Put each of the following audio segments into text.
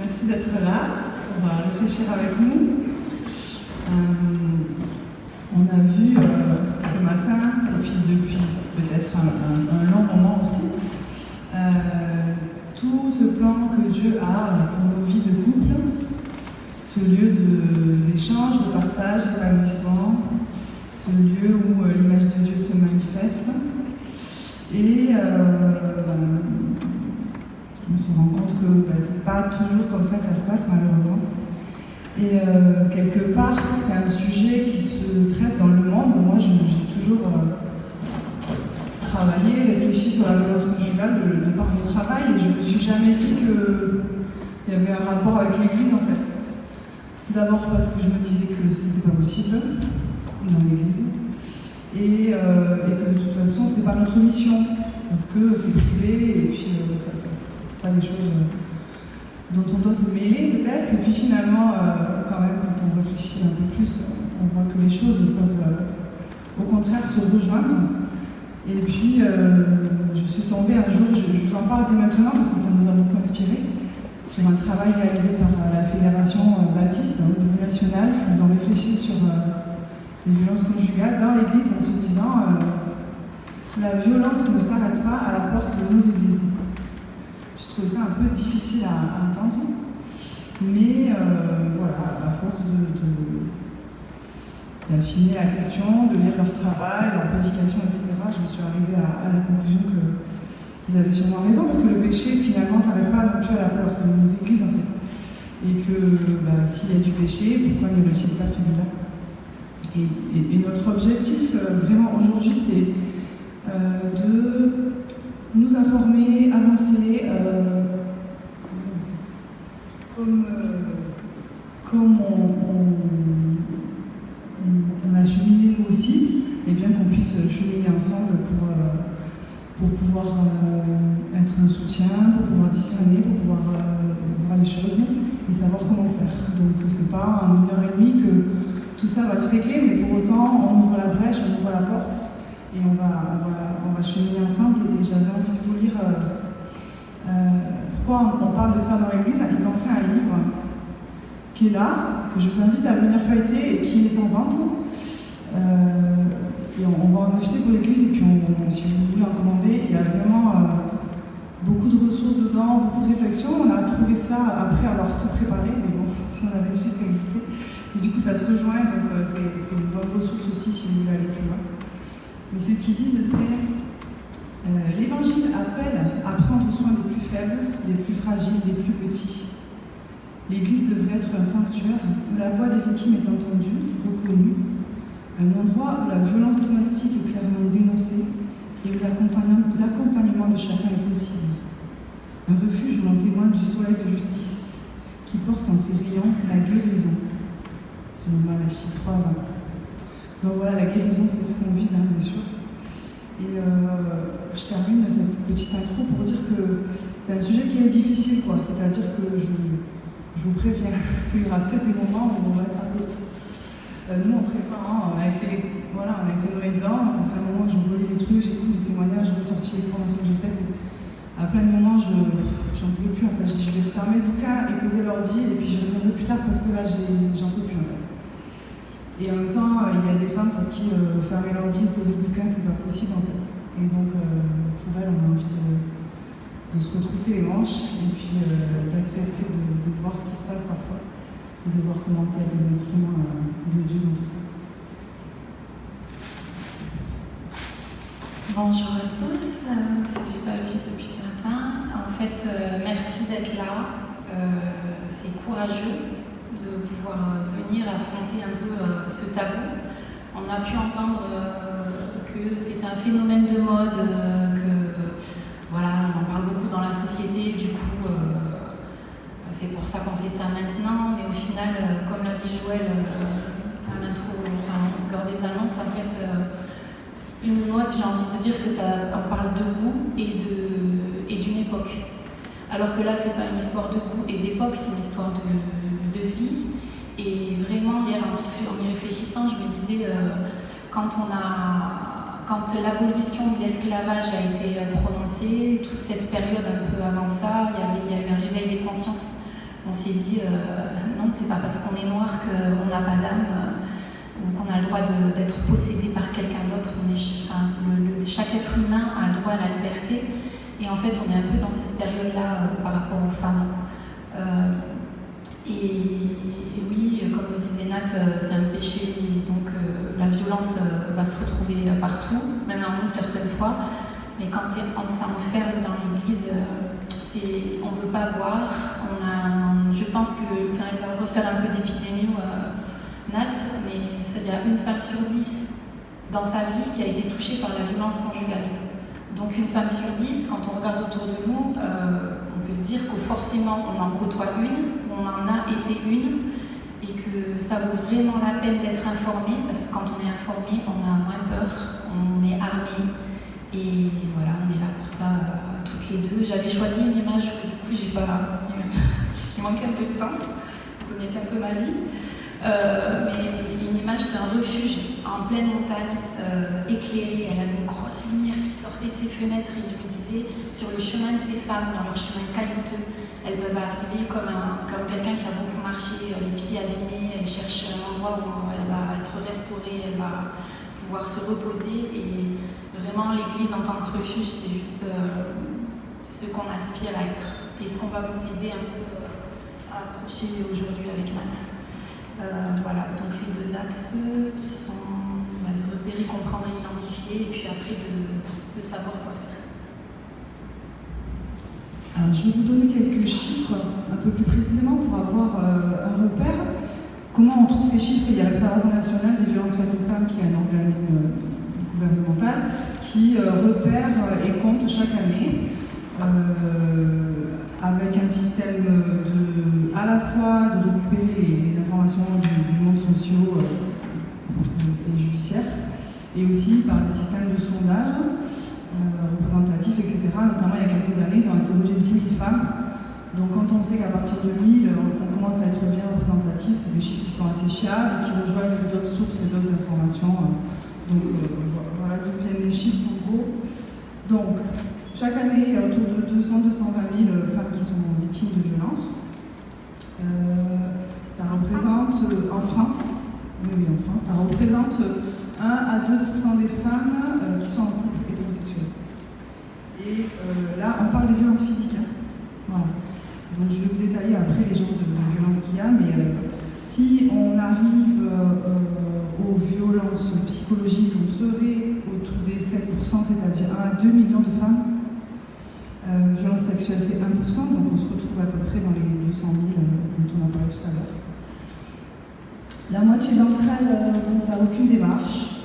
Merci d'être là. On va réfléchir avec nous. On a vu ce matin, et puis depuis peut-être un long moment aussi, tout ce plan que Dieu a pour nos vies de couple, ce lieu d'échange, de partage, d'épanouissement, ce lieu où l'image de Dieu se manifeste. Et on se rend compte que c'est pas toujours comme ça que ça se passe, malheureusement. Et quelque part, c'est un sujet qui se traite dans le monde. Moi, j'ai toujours travaillé, réfléchi sur la violence conjugale de par mon travail, et je me suis jamais dit qu'il y avait un rapport avec l'Église, en fait. D'abord parce que je me disais que c'était pas possible dans l'Église, et que de toute façon, c'était pas notre mission, parce que c'est privé, et puis c'est pas des choses dont on doit se mêler peut-être, et puis finalement, quand même, quand on réfléchit un peu plus, on voit que les choses peuvent au contraire se rejoindre. Et puis, je suis tombée un jour, je vous en parle dès maintenant parce que ça nous a beaucoup inspiré, sur un travail réalisé par la Fédération Baptiste au niveau national. Ils ont réfléchi sur les violences conjugales dans l'Église en se disant la violence ne s'arrête pas à la porte de nos églises. Je trouvais ça un peu difficile à entendre, mais voilà, à force d'affiner la question, de lire leur travail, leur prédication, etc., je me suis arrivée à la conclusion qu'ils avaient sûrement raison, parce que le péché, finalement, ne s'arrête pas non plus à la porte de nos églises, en fait. Et que s'il y a du péché, pourquoi ne le-t-il pas celui-là ? Et notre objectif, vraiment, aujourd'hui, c'est de nous informer, avancer, comme on a cheminé nous aussi, et bien qu'on puisse cheminer ensemble pour pouvoir être un soutien, pour pouvoir discerner, pour pouvoir voir les choses et savoir comment faire. Donc c'est pas en 1h30 que tout ça va se régler, mais pour autant on ouvre la brèche, on ouvre la porte et on va cheminer ensemble. Et j'avais envie de vous lire pourquoi on parle de ça dans l'église. Ils ont fait un livre qui est là, que je vous invite à venir feuilleter et qui est en vente. Et on va en acheter pour l'église, et puis si vous voulez en commander, il y a vraiment beaucoup de ressources dedans, beaucoup de réflexions. On a trouvé ça après avoir tout préparé, mais bon, si on avait su, ça existait. Et du coup, ça se rejoint, donc c'est une bonne ressource aussi si vous voulez aller plus loin. Mais ce qu'ils disent, c'est l'Évangile appelle à prendre soin des plus faibles, des plus fragiles, des plus petits. L'Église devrait être un sanctuaire où la voix des victimes est entendue, reconnue, un endroit où la violence domestique est clairement dénoncée et où l'accompagnement de chacun est possible. Un refuge où l'on témoigne du soleil de justice qui porte en ses rayons la guérison, selon Malachie 3:20. Donc voilà, la guérison, c'est ce qu'on vise, bien sûr. Et je termine cette petite intro pour dire que c'est un sujet qui est difficile, quoi. C'est-à-dire que je vous préviens qu'il y aura peut-être des moments où on va être à côté. Nous, en préparant, on a été nommés dedans. Ça fait un moment que je relis les trucs, j'écoute les témoignages, j'ai ressorti les formations que j'ai faites. Et à plein de moments, j'en pouvais plus. Enfin, je dis, je vais refermer le bouquin et poser l'ordi, et puis je reviendrai plus tard parce que là, j'en peux plus, en fait. Et en même temps, il y a des femmes pour qui fermer l'ordi et poser le bouquin, c'est pas possible, en fait. Et donc, pour elles, on a envie de se retrousser les manches et puis d'accepter de voir ce qui se passe parfois et de voir comment on peut être des instruments de Dieu dans tout ça. Bonjour à tous, ceux que je n'ai pas vu depuis ce matin. En fait, merci d'être là. C'est courageux de pouvoir venir affronter un peu ce tabou. On a pu entendre que c'est un phénomène de mode, voilà, on en parle beaucoup dans la société, du coup, c'est pour ça qu'on fait ça maintenant, mais au final, comme l'a dit Joël à l'intro, lors des annonces, en fait, une mode, j'ai envie de dire que on parle de goût et d'une époque. Alors que là, c'est pas une histoire de goût et d'époque, c'est une histoire de vie. Et vraiment, hier, en y réfléchissant, je me disais, quand l'abolition de l'esclavage a été prononcée, toute cette période un peu avant ça, il y a eu un réveil des consciences on s'est dit non, c'est pas parce qu'on est noir qu'on n'a pas d'âme ou qu'on a le droit d'être possédé par quelqu'un d'autre. Chaque être humain a le droit à la liberté. Et en fait, on est un peu dans cette période-là par rapport aux femmes. Et oui, comme le disait Nat, c'est un péché, donc la violence va se retrouver partout, même en nous certaines fois. Mais quand ça enferme dans l'église, on ne veut pas voir. Je pense elle va refaire un peu d'épidémie, Nat, mais il y a une femme sur 10 dans sa vie qui a été touchée par la violence conjugale. Donc une femme sur 10, quand on regarde autour de nous, on peut se dire que forcément on en côtoie une, on en a été une, et que ça vaut vraiment la peine d'être informé, parce que quand on est informé, on a moins peur, on est armé, et voilà, on est là pour ça toutes les deux. J'avais choisi une image, du coup il manquait un peu de temps, vous connaissez un peu ma vie. Mais une image d'un refuge en pleine montagne, éclairée. Elle avait une grosse lumière qui sortait de ses fenêtres, et je me disais, sur le chemin de ces femmes, dans leur chemin caillouteux, elles peuvent arriver comme quelqu'un qui a beaucoup marché, les pieds abîmés, elle cherche un endroit où elle va être restaurée, elle va pouvoir se reposer. Et vraiment, l'église en tant que refuge, c'est juste ce qu'on aspire à être, et ce qu'on va vous aider un peu à approcher aujourd'hui avec Nat. Voilà, donc les deux axes qui sont de repérer, comprendre et identifier, et puis après de savoir quoi faire. Alors, je vais vous donner quelques chiffres un peu plus précisément pour avoir un repère. Comment on trouve ces chiffres? Il y a l'Observatoire national des violences faites aux femmes, qui est un organisme gouvernemental qui repère et compte chaque année avec un système à la fois de récupérer les informations du monde social et judiciaire, et aussi par des systèmes de sondage représentatifs, etc. Notamment, il y a quelques années, ils ont interrogé 10 000 femmes. Donc quand on sait qu'à partir de 1000, on commence à être bien représentatif, c'est des chiffres qui sont assez fiables et qui rejoignent d'autres sources et d'autres informations. Donc voilà d'où viennent les chiffres en gros. Donc, chaque année, il y a autour de 200-220 000 femmes qui sont victimes de violences. Ça représente, en France, ça représente 1 à 2% des femmes qui sont en couple hétérosexuel. Et là, on parle des violences physiques. Hein. Voilà. Donc, je vais vous détailler après les genres de violences qu'il y a, mais si on arrive aux violences psychologiques, on serait autour des 7%, c'est-à-dire 1 à 2 millions de femmes. Violences sexuelles, c'est 1%, donc on se retrouve à peu près dans les 200 000 dont on a parlé tout à l'heure. La moitié d'entre elles vont faire aucune démarche.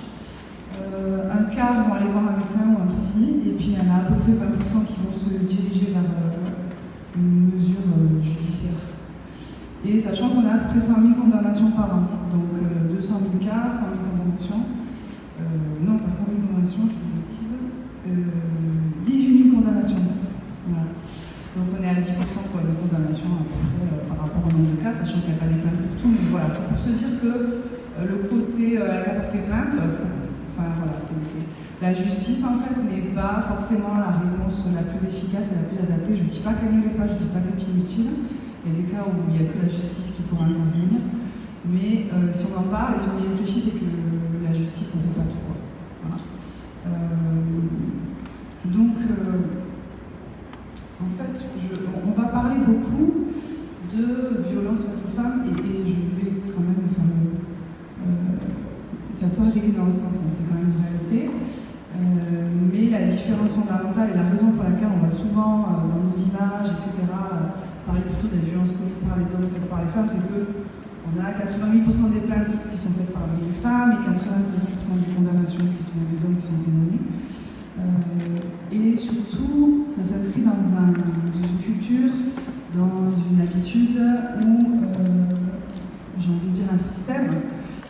Un quart vont aller voir un médecin ou un psy, et puis il y en a à peu près 20% qui vont se diriger vers une mesure judiciaire. Et sachant qu'on a à peu près 100 000 condamnations par an, donc 200 000 cas, 100 000 condamnations, non pas 100 000 condamnations, je dis une bêtise, 18 000 condamnations. Voilà. Donc on est à 10% de condamnation à peu près par rapport au nombre de cas, sachant qu'il n'y a pas des plaintes pour tout, mais voilà, c'est pour se dire que le côté la qu'à porter plainte, la justice en fait n'est pas forcément la réponse la plus efficace et la plus adaptée. Je ne dis pas qu'elle ne l'est pas, je ne dis pas que c'est inutile. Il y a des cas où il n'y a que la justice qui pourra intervenir, mais si on en parle et si on y réfléchit, c'est que la justice ne fait pas tout, quoi. Voilà. Donc, en fait, on va parler beaucoup de violences faites aux femmes, et je vais quand même, ça peut arriver dans le sens, hein, c'est quand même une réalité, mais la différence fondamentale et la raison pour laquelle on va souvent, dans nos images, etc., parler plutôt des violences commises par les hommes faites par les femmes, c'est qu'on a 88% des plaintes qui sont faites par les femmes et 96% des condamnations qui sont des hommes qui sont condamnés. Et surtout, ça s'inscrit dans une culture, dans une habitude où, j'ai envie de dire, un système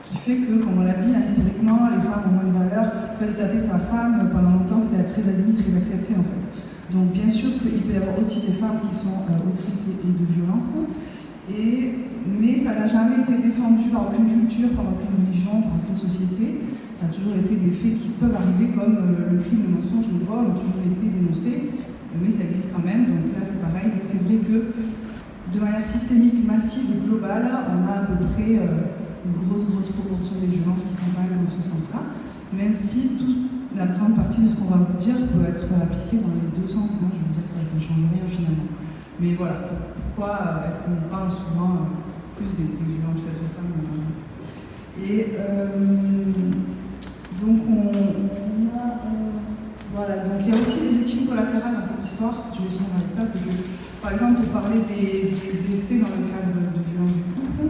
qui fait que, comme on l'a dit, historiquement, les femmes ont moins de valeur. Le fait de taper sa femme, pendant longtemps, c'était très admis, très accepté en fait. Donc bien sûr qu'il peut y avoir aussi des femmes qui sont autrices et de violences, mais ça n'a jamais été défendu par aucune culture, par aucune religion, par aucune société. Ça a toujours été des faits qui peuvent arriver, comme le crime, le mensonge, le vol, ont toujours été dénoncés, mais ça existe quand même, donc là c'est pareil. Mais c'est vrai que de manière systémique, massive et globale, on a à peu près une grosse proportion des violences qui sont quand même dans ce sens-là, même si la grande partie de ce qu'on va vous dire peut être appliquée dans les deux sens. Hein. Je veux dire, ça ne change rien finalement. Mais voilà, pourquoi est-ce qu'on parle souvent plus des violences faites aux femmes Et donc voilà, donc il y a aussi les victimes collatérales dans cette histoire. Je vais finir avec ça, c'est que par exemple, pour parler des décès dans le cadre de violences du couple,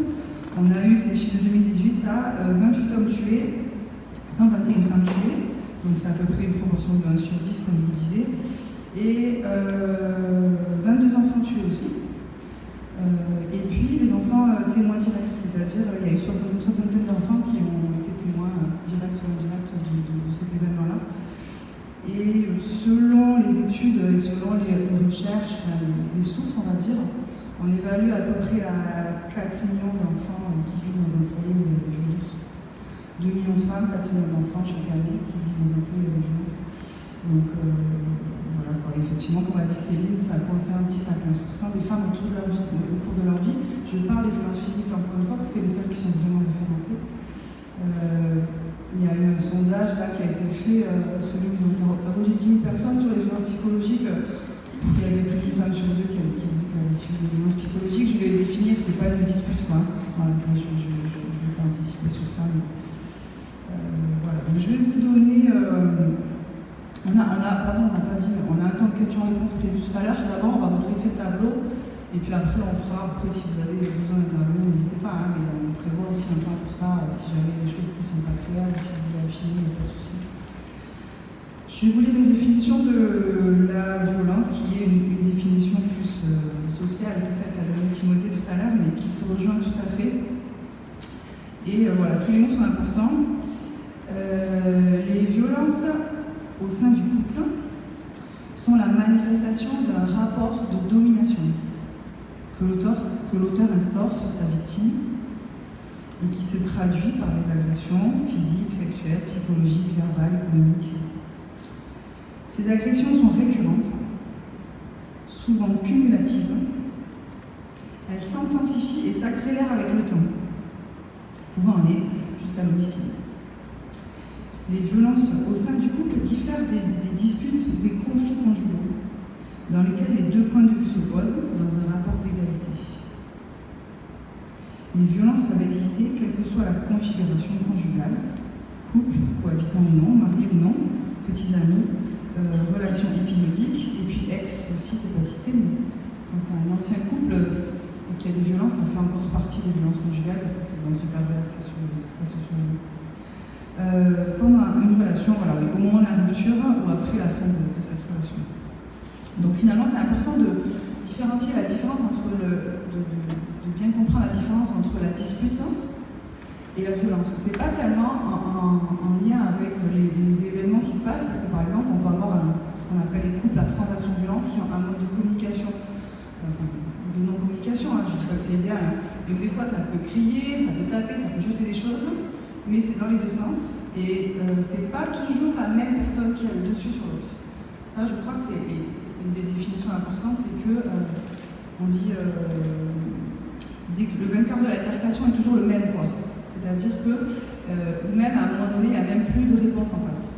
on a eu, c'est les chiffres de 2018, ça, 28 hommes tués, 121 femmes tuées, donc c'est à peu près une proportion de 1 sur 10, comme je vous disais, et 22 enfants tués aussi. Et puis les enfants témoins directs, c'est-à-dire il y a eu une soixantaine d'enfants qui ont été témoins directs ou indirects de cet événement-là. Et selon les études et selon les recherches, les sources, on va dire, on évalue à peu près à 4 millions d'enfants qui vivent dans un foyer où il y a des violences. 2 millions de femmes, 4 millions d'enfants chaque année qui vivent dans un foyer où il y a des violences. Donc voilà, quoi. Effectivement, comme l'a dit Céline, ça concerne 10 à 15% des femmes au cours de leur vie. Je parle des violences physiques encore une fois, parce que c'est les seules qui sont vraiment référencées. Il y a eu un sondage là qui a été fait, celui où ils ont interrogé 10 000 personnes sur les violences psychologiques. Il y avait plus d'une femme sur deux qui disaient qu'elle avait subi des violences psychologiques. Je vais les définir, c'est pas une dispute quoi. Voilà, je ne vais pas anticiper sur ça. Mais, voilà. Donc, je vais vous donner. On a pas dit, mais on a un temps de questions-réponses prévu tout à l'heure. D'abord, on va vous dresser le tableau. Et puis après, si vous avez besoin d'intervenir, n'hésitez pas, hein, mais on prévoit aussi un temps pour ça, si jamais il y a des choses qui ne sont pas claires, ou si vous voulez affiner, il n'y a pas de souci. Je vais vous lire une définition de la violence, qui est une définition plus sociale que celle qu'a donnée Timothée tout à l'heure, mais qui se rejoint tout à fait. Et voilà, tous les mots sont importants. Les violences au sein du couple sont la manifestation d'un rapport de domination que l'auteur instaure sur sa victime et qui se traduit par des agressions physiques, sexuelles, psychologiques, verbales, économiques. Ces agressions sont récurrentes, souvent cumulatives. Elles s'intensifient et s'accélèrent avec le temps, pouvant aller jusqu'à l'homicide. Les violences au sein du couple diffèrent des disputes ou des conflits conjugaux, dans lesquels les deux points de vue s'opposent dans un rapport d'égalité. Les violences peuvent exister quelle que soit la configuration conjugale, couple, cohabitant ou non, marié ou non, petits amis, relations épisodiques, et puis ex aussi, c'est pas cité, mais quand c'est un ancien couple et qu'il y a des violences, ça fait encore partie des violences conjugales parce que c'est dans ce cadre-là que ça se survient. Pendant une relation, voilà, oui, au moment de la rupture ou après la fin de cette relation. Donc finalement, c'est important de différencier la différence entre de bien comprendre la différence entre la dispute et la violence. C'est pas tellement en lien avec les événements qui se passent, parce que par exemple, on peut avoir ce qu'on appelle les couples à transaction violente qui ont un mode de communication, enfin de non-communication, hein, je dis pas que c'est idéal, hein, mais des fois ça peut crier, ça peut taper, ça peut jeter des choses, mais c'est dans les deux sens, et c'est pas toujours la même personne qui a le dessus sur l'autre. Ça, je crois que c'est une des définitions importantes, c'est que on dit le vainqueur de l'altercation est toujours le même, quoi. C'est-à-dire que même à un moment donné, il n'y a même plus de réponse en face.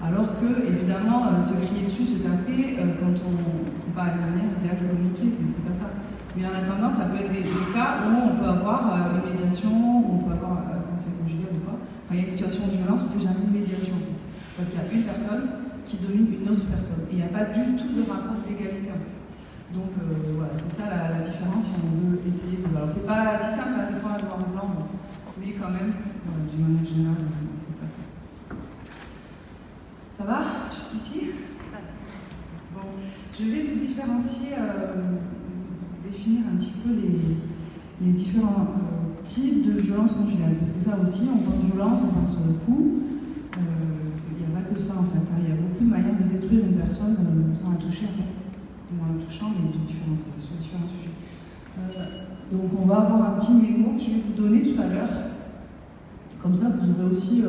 Alors que, évidemment, se crier dessus, se taper, c'est pas une manière idéale de communiquer, c'est pas ça. Mais en attendant, ça peut être des cas où on peut avoir une médiation, où on peut avoir un conseil conjugal ou quoi. Quand il y a une situation de violence, on ne fait jamais de médiation en fait. Parce qu'il y a une personne qui domine une autre personne. Et il n'y a pas du tout de rapport d'égalité en fait. Donc voilà, c'est ça la différence si on veut essayer de... Alors c'est pas si simple, hein, des fois noir ou blanc, mais quand même, d'une manière générale, c'est ça. Ça va jusqu'ici? Bon, je vais vous différencier, vous définir un petit peu les différents types de violences conjugales. Parce que ça aussi, on pense violence, on pense coup. Il n'y a pas que ça en fait. Hein. Il y a beaucoup de manières de détruire une personne sans la toucher en fait. En la touchant, mais sur différents sujets. Donc on va avoir un petit mémo que je vais vous donner tout à l'heure. Comme ça, vous aurez aussi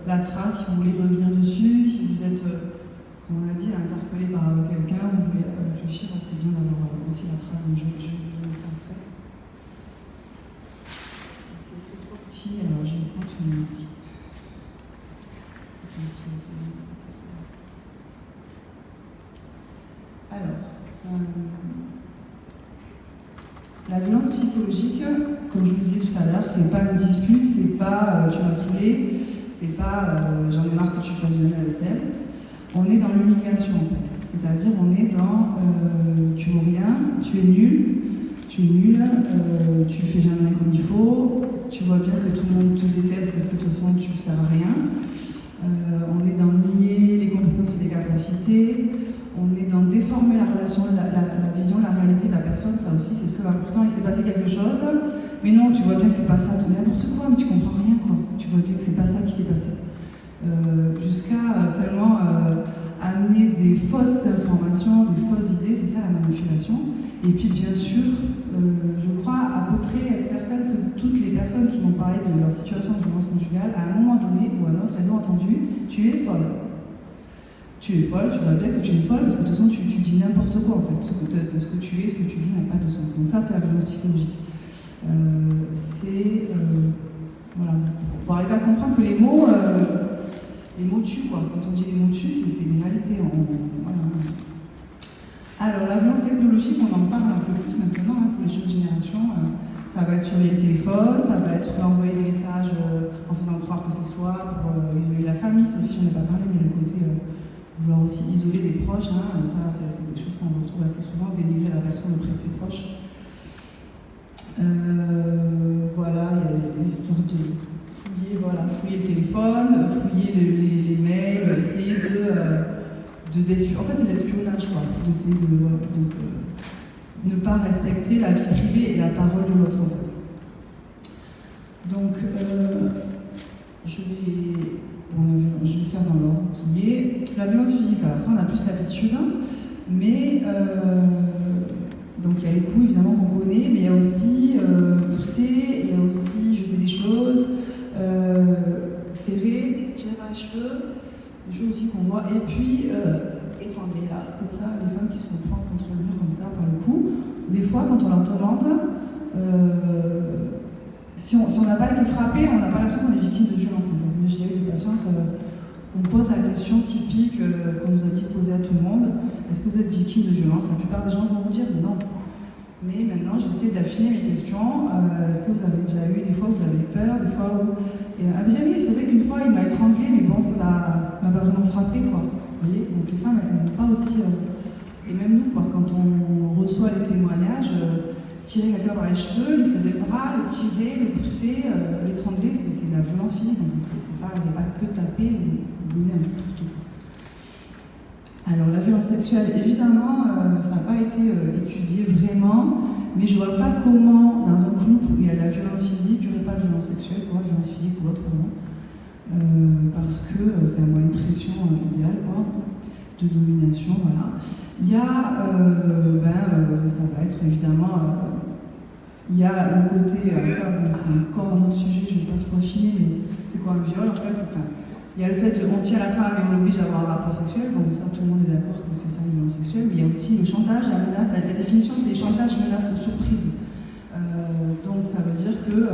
la trace si vous voulez revenir dessus, si vous êtes, comme on a dit, interpellé par quelqu'un, vous voulez réfléchir, c'est bien d'avoir aussi la trace. Donc je vais vous donner ça. La violence psychologique, comme je vous disais tout à l'heure, c'est pas une dispute, c'est pas tu m'as saoulé, c'est pas j'en ai marre que tu fasses jamais la vaisselle. On est dans l'humiliation en fait. C'est-à-dire on est dans tu vaux rien, tu es nul, tu fais jamais comme il faut, tu vois bien que tout le monde te déteste parce que de toute façon tu ne sers à rien. On est dans nier les compétences et les capacités, on est dans déformer la relation, la vision, la réalité de la personne, ça aussi c'est très important. Il s'est passé quelque chose, mais non, tu vois bien que c'est pas ça, n'importe quoi, mais tu comprends rien quoi. Tu vois bien que c'est pas ça qui s'est passé. Jusqu'à tellement amener des fausses informations, des fausses idées, c'est ça la manipulation. Et puis bien sûr, je crois à peu près être certaine que toutes les personnes qui m'ont parlé de leur situation de violence conjugale, à un moment donné ou à un autre, elles ont entendu « tu es folle ». Tu es folle, tu vois bien que tu es folle, parce que de toute façon tu dis n'importe quoi en fait. Ce que tu es, ce que tu dis n'a pas de sens. Donc ça c'est la violence psychologique. Voilà, pour arriver à comprendre que les mots tuent quoi. Quand on dit les mots tuent, c'est des réalités. Voilà. Alors, la violence technologique, on en parle un peu plus maintenant pour les jeunes générations. Ça va être surveiller le téléphone, ça va être envoyer des messages en faisant croire que c'est soi pour isoler la famille. Ça aussi, j'en ai pas parlé, mais le côté vouloir aussi isoler les proches, ça c'est des choses qu'on retrouve assez souvent, dénigrer la personne auprès de ses proches. Voilà, il y a l'histoire de fouiller le téléphone, fouiller les mails, essayer en fait, c'est l'espionnage, quoi. D'essayer ne pas respecter la vie privée et la parole de l'autre, en fait. Donc, je vais faire dans l'ordre qui est la violence physique. Alors ça, on a plus l'habitude, mais donc il y a les coups, évidemment, qu'on connaît, mais il y a aussi pousser, il y a aussi jeter des choses, serrer, tirer par les cheveux. Des choses aussi qu'on voit, et puis étrangler là, comme ça, les femmes qui se font prendre contre le mur comme ça par le cou. Des fois, quand on leur demande, si on n'a pas été frappé, on n'a pas l'impression qu'on est victime de violence. Mais j'ai déjà eu des patientes, on pose la question typique qu'on nous a dit de poser à tout le monde, est-ce que vous êtes victime de violence? La plupart des gens vont vous dire non. Mais maintenant, j'essaie d'affiner mes questions. Est-ce que vous avez déjà eu, des fois, vous avez eu peur, des fois où... oui, c'est vrai qu'une fois, il m'a étranglé, mais bon, ça m'a pas vraiment frappé, quoi. Vous voyez? Donc les femmes, elles n'ont pas aussi... Et même nous, quoi, quand on reçoit les témoignages, tirer quelqu'un par les cheveux, lui serrer le bras, le tirer, le pousser, l'étrangler, c'est de la violence physique, en fait. Il n'y a pas que taper ou donner un coup de couteau. Alors la violence sexuelle, évidemment, ça n'a pas été étudié vraiment, mais je ne vois pas comment, dans un couple où il y a la violence physique, il n'y aurait pas de violence sexuelle, quoi, violence physique ou autre, parce que c'est un moyen de pression idéal, quoi, de domination, voilà. Il y a, ça va être évidemment, il y a le côté, ça, bon, c'est encore un autre sujet, je ne vais pas trop affiner, mais c'est quoi un viol en fait? Il y a le fait qu'on tient la femme et on l'oblige à avoir un rapport sexuel, bon ça tout le monde est d'accord que c'est ça une violence sexuelle, mais il y a aussi le chantage, la menace, la définition c'est chantage, menace ou surprise. Donc ça veut dire que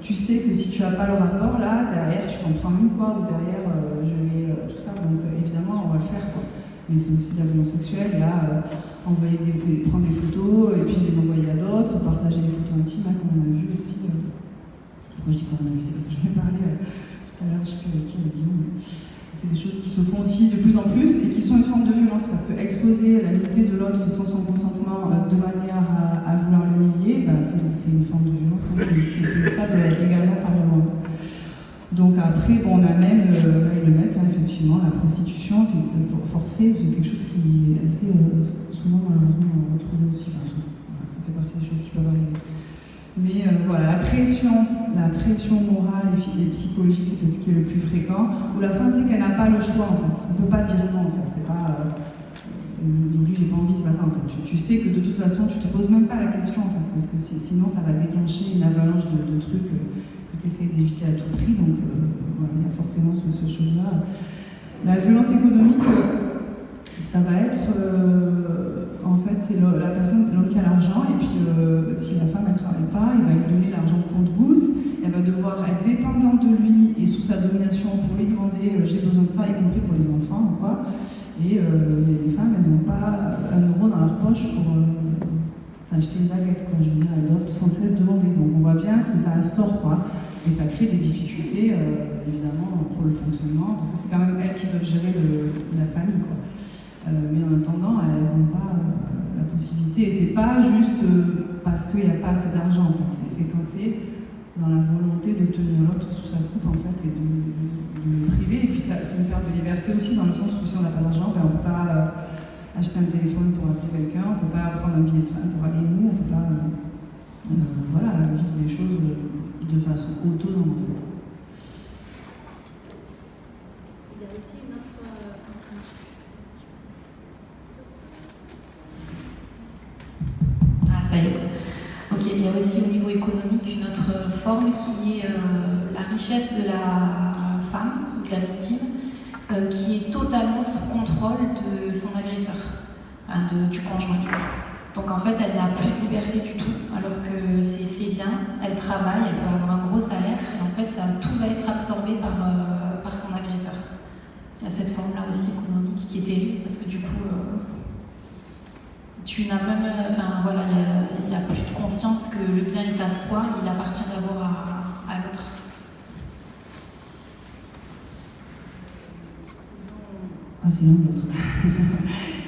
tu sais que si tu n'as pas le rapport là, derrière tu t'en prends une quoi, ou derrière je vais tout ça, donc évidemment on va le faire quoi. Mais c'est aussi de la violence sexuelle, il y a prendre des photos et puis les envoyer à d'autres, partager les photos intimes, comme on a vu aussi. Pourquoi je dis qu'on a vu, c'est parce que j'en ai parlé tout à l'heure, je ne sais plus avec qui, avec Guillaume. C'est des choses qui se font aussi de plus en plus et qui sont une forme de violence, parce que exposer la nudité de l'autre sans son consentement de manière à vouloir l'humilier, c'est une forme de violence qui est punissable également par la loi. Donc après, bon, on a même, là ils le mettent, effectivement, la prostitution, c'est forcé, c'est quelque chose qui est assez souvent malheureusement retrouvé aussi, enfin souvent, ça fait partie des choses qui peuvent arriver. Mais voilà, la pression morale et psychologique, c'est ce qui est le plus fréquent, où la femme sait qu'elle n'a pas le choix en fait, on ne peut pas dire non en fait, c'est pas aujourd'hui j'ai pas envie, c'est pas ça en fait, tu sais que de toute façon tu te poses même pas la question en fait, parce que sinon ça va déclencher une avalanche de trucs que tu essaies d'éviter à tout prix, donc voilà, il y a forcément ce chose-là. La violence économique, ça va être en fait c'est la personne, l'homme qui a l'argent, et puis si la femme elle travaille pas, il va lui donner l'argent au compte-gouttes, elle va devoir être dépendante de lui et sous sa domination pour lui demander j'ai besoin de ça, y compris pour les enfants ou quoi. Et il y a des femmes, elles n'ont pas un euro dans leur poche rapproche pour s'acheter une baguette, quoi. Je veux dire, elles doivent sans cesse demander. Donc on voit bien ce que ça instaure, quoi. Et ça crée des difficultés, évidemment, pour le fonctionnement, parce que c'est quand même elles qui doivent gérer la famille, quoi. Mais en attendant, elles n'ont pas la possibilité. Et c'est pas juste parce qu'il n'y a pas assez d'argent, en fait. C'est quand c'est dans la volonté de tenir l'autre sous sa coupe, en fait, et de le priver. Et puis c'est une perte de liberté aussi, dans le sens où si on n'a pas d'argent, ben, on ne peut pas acheter un téléphone pour appeler quelqu'un, on ne peut pas prendre un billet de train pour aller où, on ne peut pas voilà, vivre des choses de façon autonome, en fait. Il y a aussi une autre... Ah, ça y est. Ok, il y a aussi au niveau économique une autre forme qui est la richesse de la femme ou de la victime qui est totalement sous contrôle de son agresseur, hein, du conjoint du coup. Donc en fait, elle n'a plus de liberté du tout, alors que c'est bien, elle travaille, elle peut avoir un gros salaire, et en fait, tout va être absorbé par son agresseur. Il y a cette forme-là aussi économique qui est terrible, parce que du coup... tu n'as même, enfin voilà, il n'y a plus de conscience que le bien est à soi, il appartient d'abord à l'autre. Ah, c'est l'un de l'autre.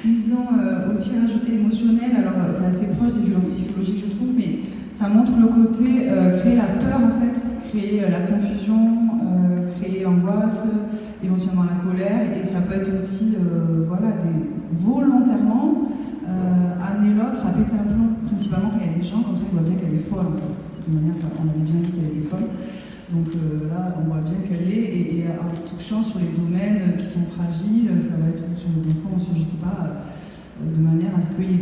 Ils ont aussi rajouté émotionnel, alors c'est assez proche des violences psychologiques, je trouve, mais ça montre le côté créer la peur, en fait, créer la confusion, créer l'angoisse, éventuellement la colère, et ça peut être aussi, voilà, volontairement. Amener l'autre à péter un plomb, principalement quand il y a des gens comme ça, on voit bien qu'elle est folle en fait. De manière qu'on avait bien dit qu'elle était folle. Donc là, on voit bien qu'elle l'est, et en touchant sur les domaines qui sont fragiles, ça va être sur les enfants, sur je sais pas, de manière à ce qu'il y ait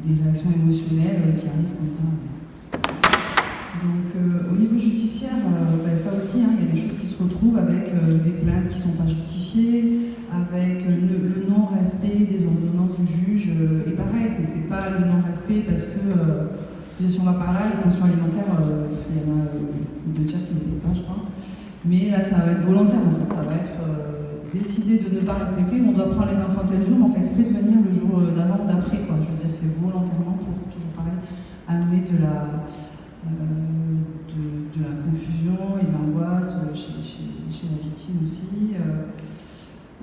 des réactions émotionnelles qui arrivent comme ça. Donc au niveau judiciaire, ça aussi, hein, il y a des choses qui se retrouvent avec des plaintes qui ne sont pas justifiées, avec le non-respect des ordonnances du juge. Et pareil, c'est pas le non-respect parce que, si on va par là, les pensions alimentaires, il y en a deux tiers qui ne payent pas, je crois. Mais là, ça va être volontaire en fait, ça va être décidé de ne pas respecter. On doit prendre les enfants tel jour, mais on fait exprès de venir le jour d'avant ou d'après, quoi. Je veux dire, c'est volontairement pour, toujours pareil, amener de la confusion et de l'angoisse chez la victime aussi,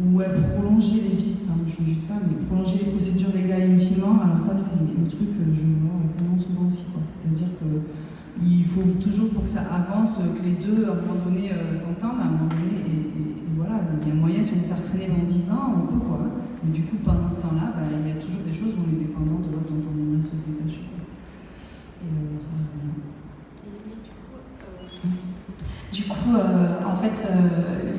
ou prolonger les vies, pardon, je fais juste ça, mais prolonger les procédures légales inutilement. Alors ça, c'est le truc que je vois tellement souvent aussi, quoi. C'est-à-dire qu'il faut toujours, pour que ça avance, que les deux, à un moment donné, s'entendent, à un moment donné, et voilà, il y a moyen, si on veut faire traîner dans 10 ans, on peut, quoi. Mais du coup, pendant ce temps-là, il y a toujours des choses où on est dépendant de l'autre dont on aimerait se détacher. Et ça va bien. Du coup, en fait,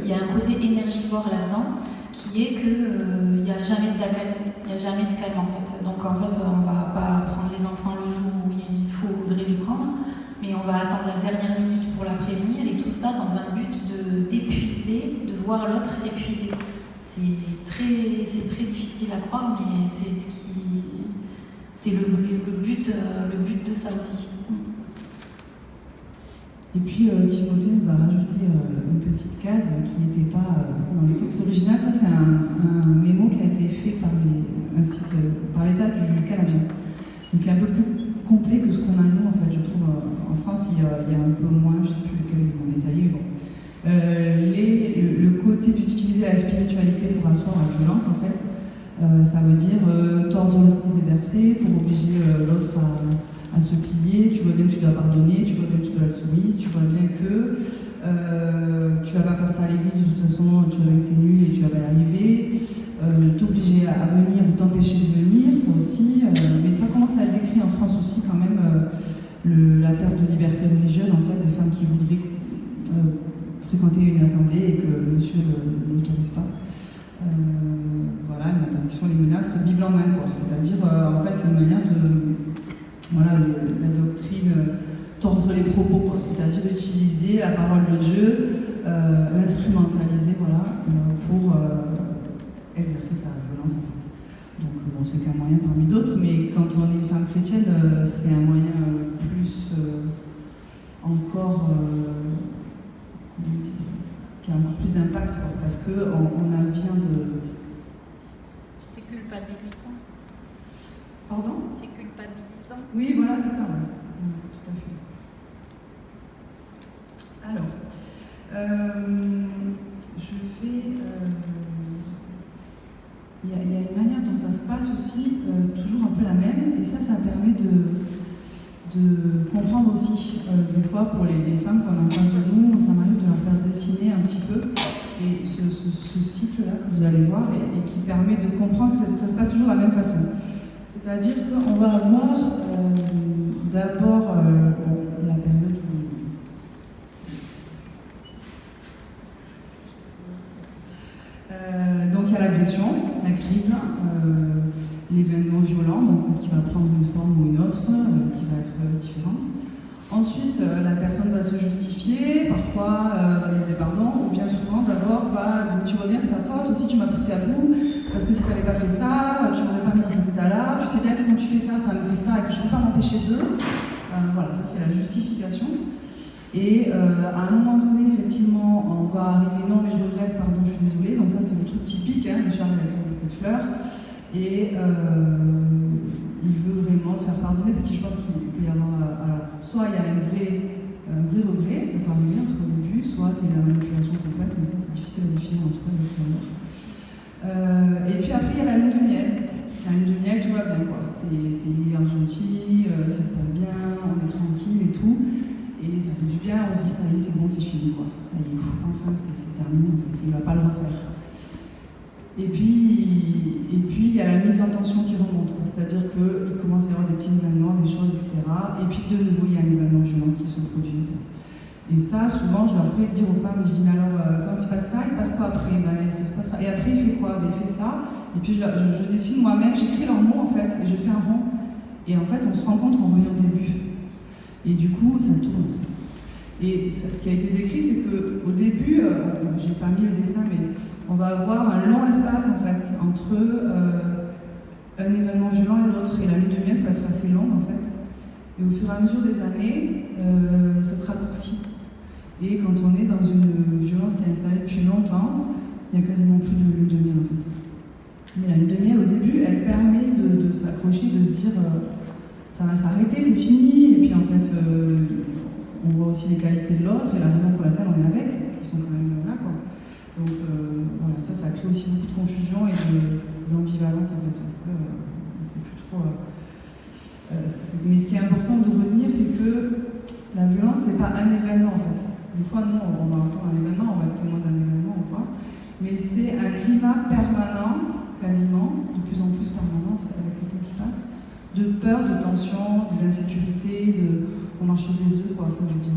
il y a un côté énergivore là-dedans qui est qu'il n'y a jamais de calme en fait. Donc en fait, on ne va pas prendre les enfants le jour où il faudrait les prendre, mais on va attendre la dernière minute pour la prévenir, et tout ça dans un but d'épuiser, de voir l'autre s'épuiser. C'est très difficile à croire, mais c'est le but de ça aussi. Et puis Timothée nous a rajouté une petite case qui n'était pas dans le texte original. Ça, c'est un mémo qui a été fait par l'État du Canadien. Donc un peu plus complet que ce qu'on a nous, en fait, je trouve. En France, il y a un peu moins, je ne sais plus lequel est en détaillé, mais bon. Le côté d'utiliser la spiritualité pour asseoir la violence, en fait, ça veut dire tordre le sens des versets pour obliger l'autre à se plier. Tu vois bien que tu dois pardonner, tu vois bien que tu dois être soumise, tu vois bien que tu vas pas faire ça à l'église, de toute façon tu vas bien que t'es nul et tu vas pas y arriver, t'obliger à venir ou t'empêcher de venir, ça aussi, mais ça commence à être décrit en France aussi quand même, la perte de liberté religieuse en fait, des femmes qui voudraient fréquenter une assemblée et que monsieur ne l'autorise pas. Voilà, les interdictions, les menaces, Bible en main, quoi. C'est-à-dire, en fait, c'est une manière de... Voilà, la doctrine, tordre les propos, quoi. C'est-à-dire utiliser la parole de Dieu, l'instrumentaliser, voilà, pour exercer sa violence, en fait. Donc, bon, c'est qu'un moyen parmi d'autres, mais quand on est une femme chrétienne, c'est un moyen plus encore... comment dire, qui a encore plus d'impact, quoi, parce qu'on vient de... C'est culpabilisant. Pardon ? C'est culpabilisant. Oui, voilà, c'est ça, ouais. Tout à fait. Alors, je vais... Il y a une manière dont ça se passe aussi, toujours un peu la même, et ça permet de comprendre aussi, des fois pour les femmes qu'on a en face de nous, ça m'arrive de leur faire dessiner un petit peu, et ce cycle-là que vous allez voir, et qui permet de comprendre que ça se passe toujours de la même façon. C'est-à-dire qu'on va avoir d'abord la période où... donc il y a l'agression, la crise, l'événement violent, donc qui va prendre une forme ou une autre, qui va être différente. Ensuite, la personne va se justifier, parfois va demander pardon, ou bien souvent d'abord tu vois bien c'est ta faute, aussi tu m'as poussé à bout, parce que si tu n'avais pas fait ça, tu m'aurais pas mis dans cet état-là, tu sais bien que quand tu fais ça, ça me fait ça, et que je ne peux pas m'empêcher d'eux. Voilà, ça c'est la justification. Et à un moment donné, effectivement, on va arriver, non mais je regrette, pardon, je suis désolée, donc ça c'est le truc typique, hein, je suis arrivée avec son bouquet de fleurs, et il veut vraiment se faire pardonner, parce que je pense qu'il peut y avoir, alors, soit il y a un vrai regret, de pardonner entre au début, soit c'est la manipulation complète, mais ça c'est difficile à définir en tout cas de l'extérieur. Et puis après il y a la lune de miel. La lune de miel, tout va bien quoi, c'est gentil, ça se passe bien, on est tranquille et tout. Et ça fait du bien, on se dit ça y est, c'est bon, c'est fini quoi. Ça y est, enfin c'est terminé en fait, il ne va pas le refaire. Et puis il y a la mise en tension qui remonte, c'est-à-dire qu'il commence à y avoir des petits événements, des choses, etc. Et puis de nouveau, il y a un événement violent qui se produit en fait. Et ça, souvent, je leur fais dire aux femmes, je dis, mais alors, quand il se passe ça, il se passe quoi après ? Ben, il se passe ça. Et après, il fait quoi ? Ben, il fait ça. Et puis je dessine moi-même, j'écris leurs mots en fait, et je fais un rond. Et en fait, on se rend compte qu'on revient au début. Et du coup, ça tourne en fait. Et ça, ce qui a été décrit, c'est qu'au début, j'ai pas mis le dessin, mais on va avoir un long espace en fait entre un événement violent et l'autre. Et la lune de miel peut être assez longue en fait. Et au fur et à mesure des années, ça se raccourcit. Et quand on est dans une violence qui est installée depuis longtemps, il n'y a quasiment plus de lune de miel en fait. Mais la lune de miel, au début, elle permet de s'accrocher, de se dire ça va s'arrêter, c'est fini. Et puis en fait, on voit aussi les qualités de l'autre et la raison pour laquelle on est avec, qui sont quand même là, quoi. Donc voilà, ça crée aussi beaucoup de confusion et d'ambivalence en fait, parce que on sait plus trop. Mais ce qui est important de retenir, c'est que la violence, c'est pas un événement en fait. Des fois, nous, on va entendre un événement, on va être témoin d'un événement ou quoi, mais c'est un climat permanent, quasiment, de plus en plus permanent en fait, avec le temps qui passe, de peur, de tension, d'insécurité, on marche sur des œufs, quoi, faut je dire.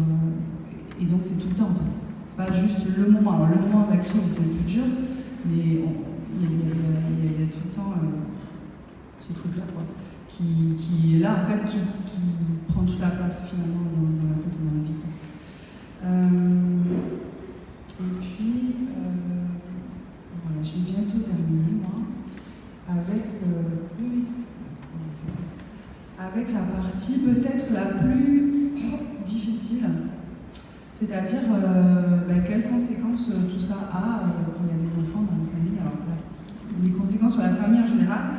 Et donc c'est tout le temps en fait. C'est pas juste le moment. Alors le moment de la crise c'est le plus dur, mais il y a tout le temps ce truc-là, quoi, qui est là en fait, qui prend toute la place finalement dans la tête et dans la vie, quoi. Et puis voilà, je vais bientôt terminer moi avec la partie peut-être la plus difficile, c'est-à-dire quelles conséquences tout ça a quand il y a des enfants dans la famille. Alors, les conséquences sur la famille en général,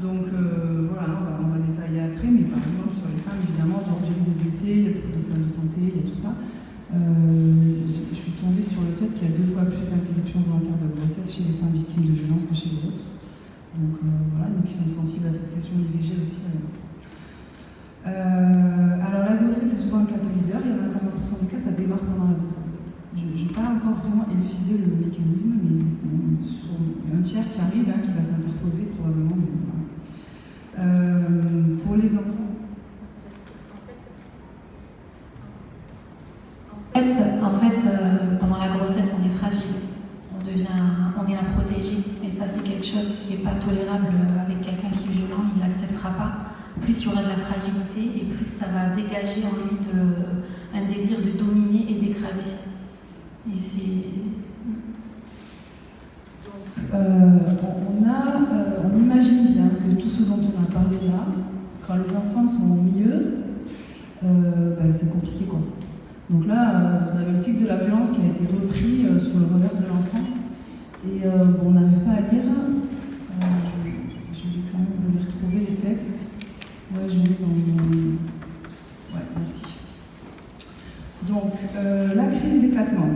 donc voilà, on va détailler après, mais par exemple sur les femmes, évidemment, du risque de décès, il y a beaucoup de problèmes de santé, il y a tout ça. Je suis tombée sur le fait qu'il y a 2 fois plus d'interruptions volontaires de grossesse chez les femmes victimes de violences que chez les autres. Donc voilà, donc ils sont sensibles à cette question de l'IVG aussi. Alors la grossesse c'est souvent un catalyseur, il y en a 40% des cas, ça démarre pendant la grossesse. Je n'ai pas encore vraiment élucidé le mécanisme, mais il y a un tiers qui arrive, qui va s'interposer probablement. Pour les enfants. En fait, pendant la grossesse, on est fragile, on est à protéger, et ça c'est quelque chose qui n'est pas tolérable avec quelqu'un qui est violent, il ne l'acceptera pas. Plus il y aura de la fragilité, et plus ça va dégager en lui un désir de dominer et d'écraser. Et c'est... on imagine bien que tout ce dont on a parlé là, quand les enfants sont au milieu, c'est compliqué, quoi. Donc là, vous avez le cycle de la violence qui a été repris sur le revers de l'enfant. Et on n'arrive pas à lire. Je vais quand même vous les retrouver, les textes. Ouais, je l'ai dans mon... Ouais, merci. Donc, la crise d'éclatement.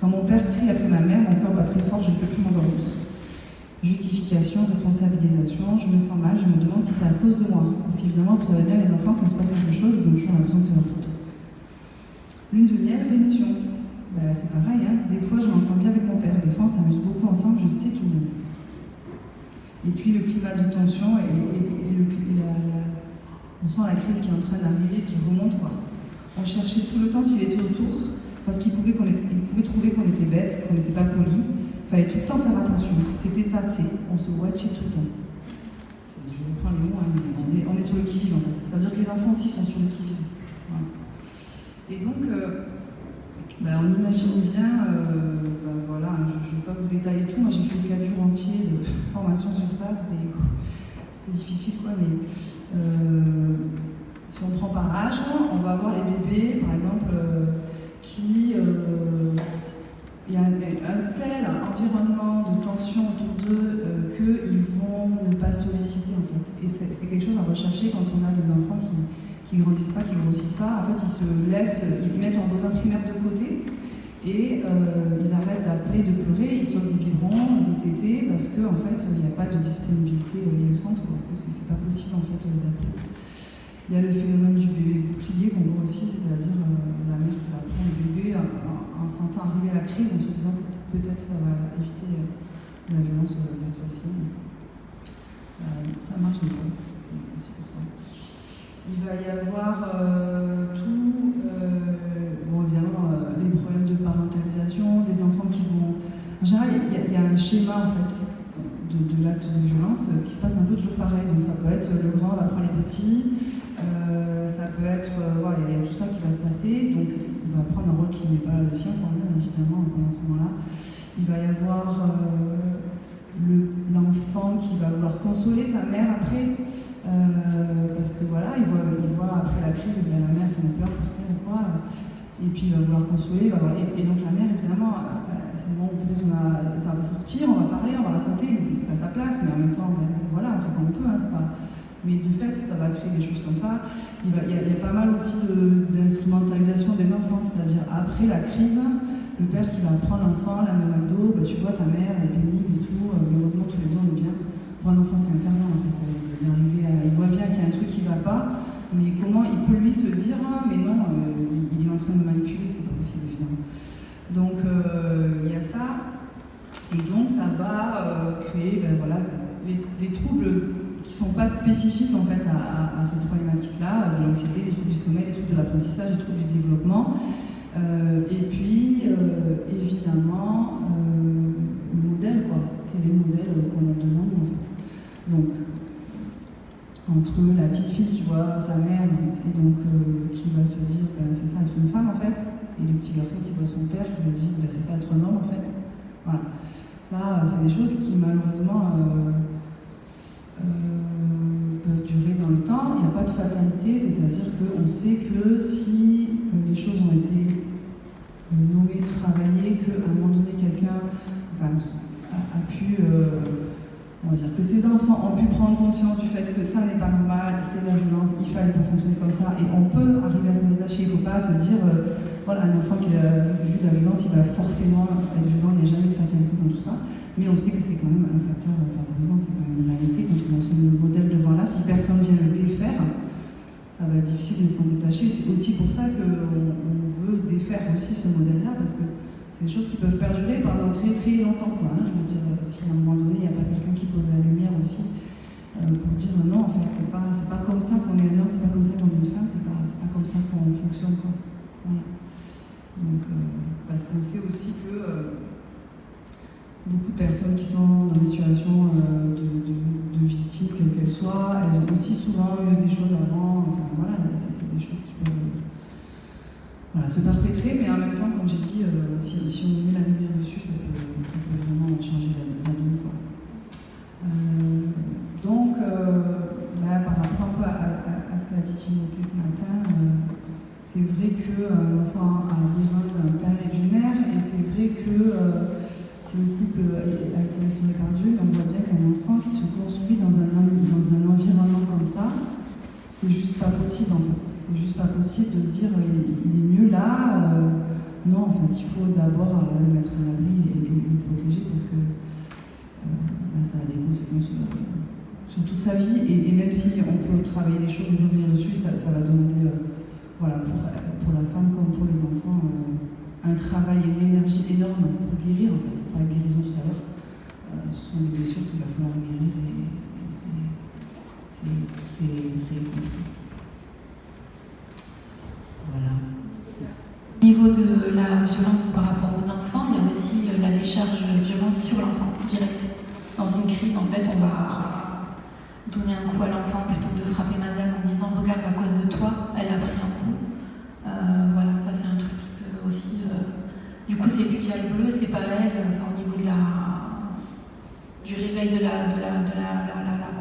Quand mon père crie après ma mère, mon cœur bat très fort, je ne peux plus m'endormir. Justification, responsabilisation, je me sens mal, je me demande si c'est à cause de moi. Parce qu'évidemment, vous savez bien, les enfants, quand il se passe quelque chose, ils ont toujours l'impression que c'est leur faute. Lune de miel, rémission. Bah, c'est pareil, hein. Des fois je m'entends bien avec mon père, des fois on s'amuse beaucoup ensemble, je sais qu'il m'aime. Et puis le climat de tension on sent la crise qui est en train d'arriver, qui remonte, quoi. On cherchait tout le temps s'il était autour, parce qu'il pouvait trouver qu'on était bête, qu'on n'était pas poli. Il fallait tout le temps faire attention. C'était ça, on se watchait tout le temps. Je reprends les mots, hein, mais on est sur le qui-vive en fait. Ça veut dire que les enfants aussi sont sur le qui-vive. Voilà. Et donc, on imagine bien, voilà, je ne vais pas vous détailler tout, moi j'ai fait 4 jours entiers de formation sur ça, c'était difficile quoi, mais si on prend par âge, on va avoir les bébés par exemple qui, il y a un tel environnement de tension autour d'eux qu'ils vont ne pas solliciter en fait. Et c'est quelque chose à rechercher quand on a des enfants qui grandissent pas, qui grossissent pas. En fait, ils se laissent, ils mettent leurs besoins primaires de côté et ils arrêtent d'appeler, de pleurer, ils sortent des biberons, des tétés parce qu'en fait, il n'y a pas de disponibilité, ils le sentent, quoi, que c'est pas possible en fait d'appeler. Il y a le phénomène du bébé bouclier qu'on voit aussi, c'est-à-dire la mère qui va prendre le bébé en sentant arriver la crise, en se disant que peut-être ça va éviter la violence cette fois-ci. Ça marche des fois, c'est aussi pour ça. Il va y avoir évidemment, les problèmes de parentalisation, des enfants qui vont... En général, il y a un schéma, en fait, de l'acte de violence qui se passe un peu toujours pareil. Donc ça peut être le grand va prendre les petits, ça peut être... voilà, il y a tout ça qui va se passer. Donc il va prendre un rôle qui n'est pas le sien, quand même, évidemment, pendant ce moment-là. Il va y avoir... l'enfant qui va vouloir consoler sa mère après, parce que voilà, il voit après la crise, la mère qui en pleure par terre ou quoi, et puis il va vouloir consoler, et donc la mère évidemment, c'est le moment où peut-être ça va sortir, on va parler, on va raconter, mais c'est pas sa place, mais en même temps, voilà, on fait comme on peut, hein, c'est pas... Mais de fait, ça va créer des choses comme ça. Il y a pas mal aussi d'instrumentalisation des enfants, c'est-à-dire après la crise, le père qui va prendre l'enfant, l'amener au McDo, tu vois ta mère, elle est pénible et tout, mais heureusement tous les deux on est bien. Pour un enfant c'est infernal en fait, d'arriver à... Il voit bien qu'il y a un truc qui va pas, mais comment il peut lui se dire, mais non, il est en train de me manipuler, c'est pas possible évidemment. Donc il y a ça, et donc ça va créer des troubles qui ne sont pas spécifiques en fait à cette problématique-là, de l'anxiété, des troubles du sommeil, des troubles de l'apprentissage, des troubles du développement. Et puis, évidemment, le modèle, quoi. Quel est le modèle qu'on a devant nous, en fait. Donc, entre la petite fille qui voit sa mère et donc qui va se dire c'est ça être une femme, en fait, et le petit garçon qui voit son père qui va se dire c'est ça être un homme, en fait. Voilà. Ça, c'est des choses qui, malheureusement, peuvent durer dans le temps. Il n'y a pas de fatalité, c'est-à-dire qu'on sait que si les choses ont été nommées, travaillées, qu'à un moment donné quelqu'un a pu, on va dire, que ses enfants ont pu prendre conscience du fait que ça n'est pas normal, c'est de la violence, il fallait pas fonctionner comme ça, et on peut arriver à s'en détacher. Il ne faut pas se dire, voilà, un enfant qui a vu de la violence, il va forcément être violent, il n'y a jamais de fatalité dans tout ça. Mais on sait que c'est quand même un facteur favorisant, c'est quand même une réalité. Quand on a ce modèle devant là, si personne vient le défaire, ça va être difficile de s'en détacher. C'est aussi pour ça qu'on veut défaire aussi ce modèle-là, parce que c'est des choses qui peuvent perdurer pendant très très longtemps, quoi, hein. Je veux dire, si à un moment donné, il n'y a pas quelqu'un qui pose la lumière aussi, pour dire non, en fait, c'est pas comme ça qu'on est un homme, c'est pas comme ça qu'on est une femme, c'est pas comme ça qu'on fonctionne, quoi. Voilà. Donc, parce qu'on sait aussi que beaucoup de personnes qui sont dans des situations de victimes, quelles qu'elles soient, elles ont aussi souvent eu des choses avant. Enfin voilà, c'est des choses qui peuvent se perpétrer, mais en même temps, comme j'ai dit, si on met la lumière dessus, ça peut vraiment changer la donne, quoi. Donc, par rapport un peu à ce qu'a dit Timothée ce matin, c'est vrai qu'un enfant a besoin d'un père et d'une mère, et c'est vrai que le couple a été restauré par Dieu, mais on voit bien qu'un enfant qui se construit dans un environnement comme ça, c'est juste pas possible en fait. C'est juste pas possible de se dire il est mieux là. Non, en fait, il faut d'abord le mettre à l'abri et le protéger parce que ça a des conséquences sur toute sa vie. Et même si on peut travailler des choses et revenir dessus, ça va demander, voilà, pour la femme comme pour les enfants, un travail et une énergie énorme pour guérir en fait. On parlait de guérison tout à l'heure. Ce sont des blessures qu'il va falloir guérir et c'est très, très compliqué. Voilà. Au niveau de la violence par rapport aux enfants, il y a aussi la décharge violence sur l'enfant, direct. Dans une crise, en fait, on va donner un coup à l'enfant plutôt que de frapper madame en disant « Regarde, à cause de toi, elle a pris un coup ». Voilà, ça c'est un truc qui peut aussi... Du coup, c'est lui qui a le bleu, c'est pas elle. Enfin, au niveau du réveil de la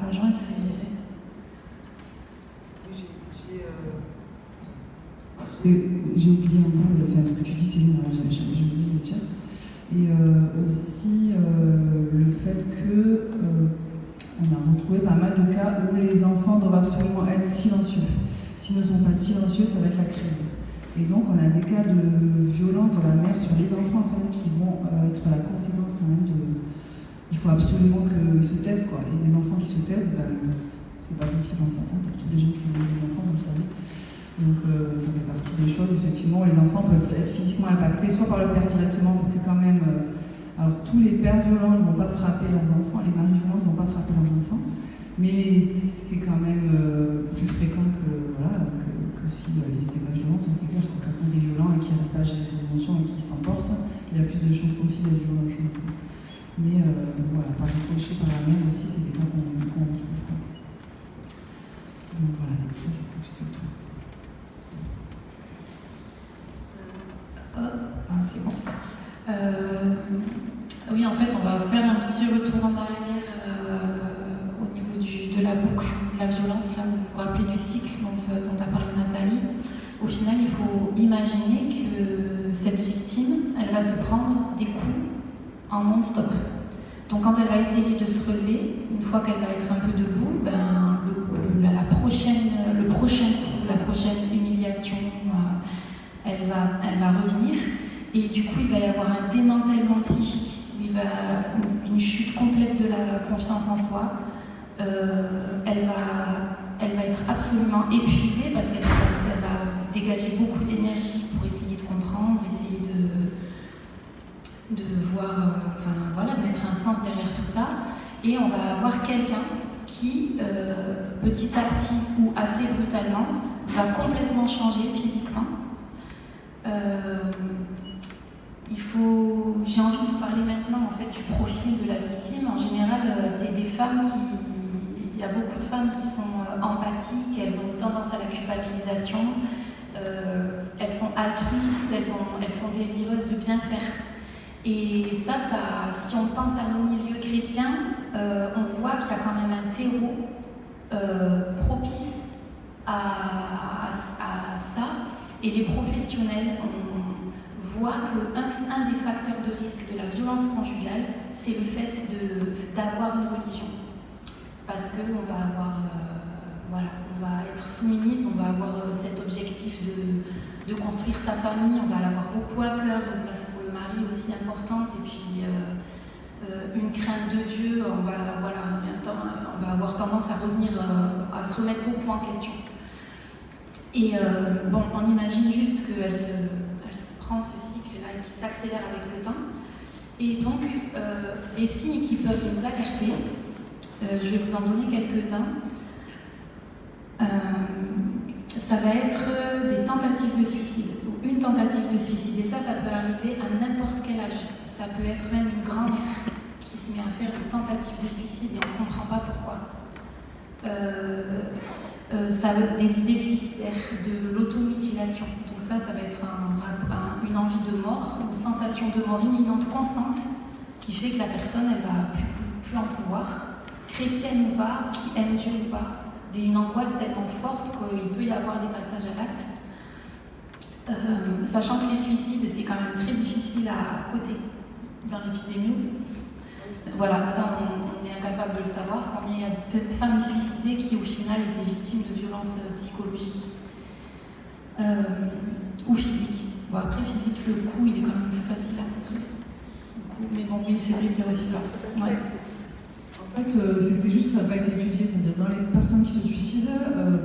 conjointe, c'est... J'ai oublié un peu, enfin, ce que tu dis, c'est bon, j'ai oublié le tien. Et aussi le fait que on a retrouvé pas mal de cas où les enfants doivent absolument être silencieux. S'ils ne sont pas silencieux, ça va être la crise. Et donc on a des cas de violence de la mère sur les enfants en fait qui vont être la conséquence quand même de... Il faut absolument qu'ils se taisent quoi. Et des enfants qui se taisent, c'est pas possible en fait, hein, pour tous les gens qui ont des enfants, vous le savez. Donc ça fait partie des choses, effectivement, où les enfants peuvent être physiquement impactés, soit par le père directement, parce que quand même, alors tous les pères violents ne vont pas frapper leurs enfants, les maris violents ne vont pas frapper leurs enfants, mais c'est quand même plus fréquent que, voilà, que si ils n'étaient pas violents, ça c'est clair, quand quelqu'un est violent et qui n'arrive pas à gérer ses émotions et qui s'emporte, il a plus de chances aussi d'être violent avec ses enfants. Mais voilà, par ricochet, par la mère aussi, c'est des cas qu'on retrouve. Donc voilà, c'est fou, je crois que j'ai fait le tour. C'est bon. Oui, en fait, on va faire un petit retour en arrière au niveau de la boucle de la violence. Là, vous vous rappelez du cycle dont a parlé Nathalie. Au final, il faut imaginer que cette victime, elle va se prendre des coups en non-stop. Donc, quand elle va essayer de se relever, une fois qu'elle va être un peu debout, le prochain coup, la prochaine humiliation, elle va revenir. Et du coup, il va y avoir un démantèlement psychique, une chute complète de la confiance en soi. Elle va être absolument épuisée parce qu'elle va dégager beaucoup d'énergie pour essayer de comprendre, essayer de voir, mettre un sens derrière tout ça. Et on va avoir quelqu'un qui, petit à petit ou assez brutalement, va complètement changer physiquement. J'ai envie de vous parler maintenant en fait du profil de la victime. En général, c'est des femmes il y a beaucoup de femmes qui sont empathiques, elles ont tendance à la culpabilisation, elles sont altruistes, elles sont désireuses de bien faire. Et ça, si on pense à nos milieux chrétiens, on voit qu'il y a quand même un terreau propice à ça. Et les professionnels, on voit qu'un des facteurs de risque de la violence conjugale, c'est le fait d'avoir une religion. Parce qu'on va on va être soumise, on va avoir cet objectif de construire sa famille, on va l'avoir beaucoup à cœur, une place pour le mari aussi importante, et puis une crainte de Dieu, on va avoir tendance à revenir, à se remettre beaucoup en question. Et on imagine juste qu'elle se prend ce cycle-là et qui s'accélère avec le temps. Et donc, les signes qui peuvent nous alerter, je vais vous en donner quelques-uns. Ça va être des tentatives de suicide, ou une tentative de suicide. Et ça peut arriver à n'importe quel âge. Ça peut être même une grand-mère qui se met à faire des tentatives de suicide et on ne comprend pas pourquoi. Ça va être des idées suicidaires, de l'automutilation. Donc ça va être une envie de mort, une sensation de mort imminente constante qui fait que la personne, elle va plus en pouvoir, chrétienne ou pas, qui aime Dieu ou pas. Une angoisse tellement forte qu'il peut y avoir des passages à l'acte. Sachant que les suicides, c'est quand même très difficile à coter dans l'épidémie. Voilà, ça on est incapable de le savoir. Combien il y a de femmes suicidées qui au final étaient victimes de violences psychologiques ou physiques. Bon, après physique, le coup il est quand même plus facile à contrer. Mais bon, oui, c'est vrai qu'il y a aussi ça. Ouais. En fait, c'est juste que ça n'a pas été étudié, c'est-à-dire dans les personnes qui se suicident,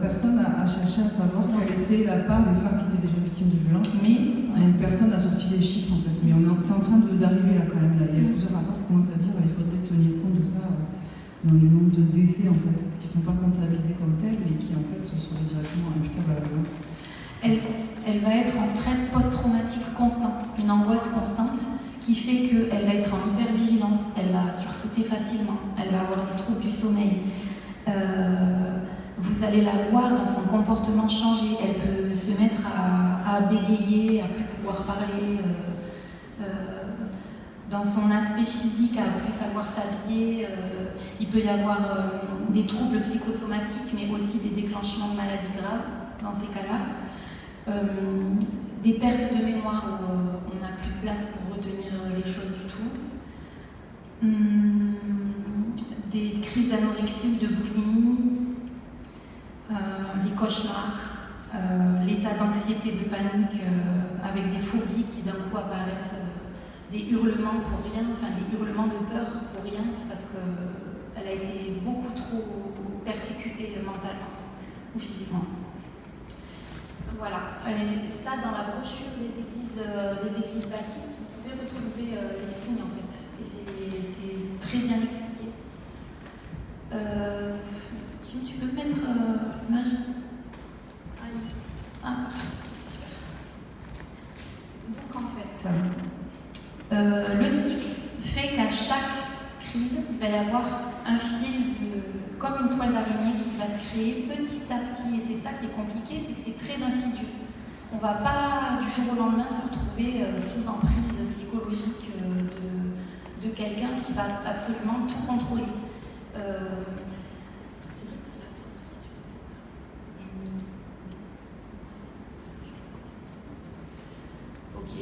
personne n'a cherché à savoir quelle était la part des femmes qui étaient déjà victimes de violences. Mais donc personne n'a sorti les chiffres en fait. Mais c'est en train d'arriver là quand même. Là. Il y a plusieurs rapports qui commencent à dire qu'il faudrait tenir compte de ça dans le nombre de décès en fait, qui ne sont pas comptabilisés comme tels, mais qui en fait seraient directement imputables à la violence. Elle va être en stress post-traumatique constant, une angoisse constante, qui fait qu'elle va être en hypervigilance, elle va sursauter facilement, elle va avoir des troubles du sommeil. Vous allez la voir dans son comportement changer, elle peut se mettre à bégayer, à plus pouvoir parler, dans son aspect physique, à plus savoir s'habiller. Il peut y avoir des troubles psychosomatiques, mais aussi des déclenchements de maladies graves dans ces cas-là. Des pertes de mémoire où on n'a plus de place pour retenir les choses du tout. Des crises d'anorexie ou de boulimie, les cauchemars, l'état d'anxiété, de panique, avec des phobies qui d'un coup apparaissent, des hurlements pour rien, enfin des hurlements de peur pour rien, c'est parce qu'elle a été beaucoup trop persécutée mentalement ou physiquement. Voilà, et ça dans la brochure des églises baptistes, vous pouvez retrouver les signes en fait, et c'est très bien expliqué. Tim, tu peux mettre l'image? Ah, super. Donc en fait, le cycle fait qu'à chaque crise, il va y avoir un fil comme une toile d'araignée qui va se créer petit à petit, et c'est ça qui est compliqué, c'est que c'est très insidieux. On ne va pas du jour au lendemain se retrouver sous emprise psychologique de quelqu'un qui va absolument tout contrôler. Ok.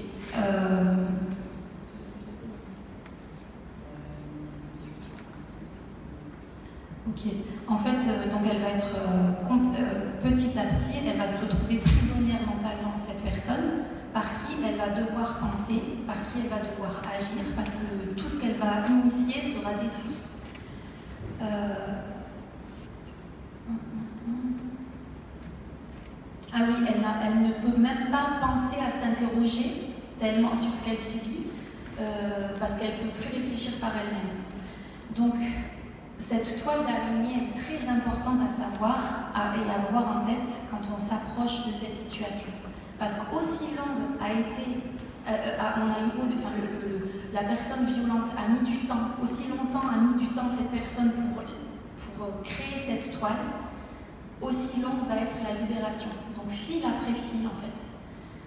Ok. En fait, donc elle va être petit à petit, elle va se retrouver prisonnière mentalement, cette personne, par qui elle va devoir penser, par qui elle va devoir agir, parce que tout ce qu'elle va initier sera détruit. Ah oui, elle ne peut même pas penser à s'interroger tellement sur ce qu'elle subit, parce qu'elle ne peut plus réfléchir par elle-même. Donc, cette toile d'araignée, elle est très importante à savoir et à avoir en tête quand on s'approche de cette situation. Parce qu'aussi longue a été, la personne violente a mis du temps, aussi longtemps a mis du temps cette personne pour créer cette toile, aussi longue va être la libération. Donc fil après fil en fait,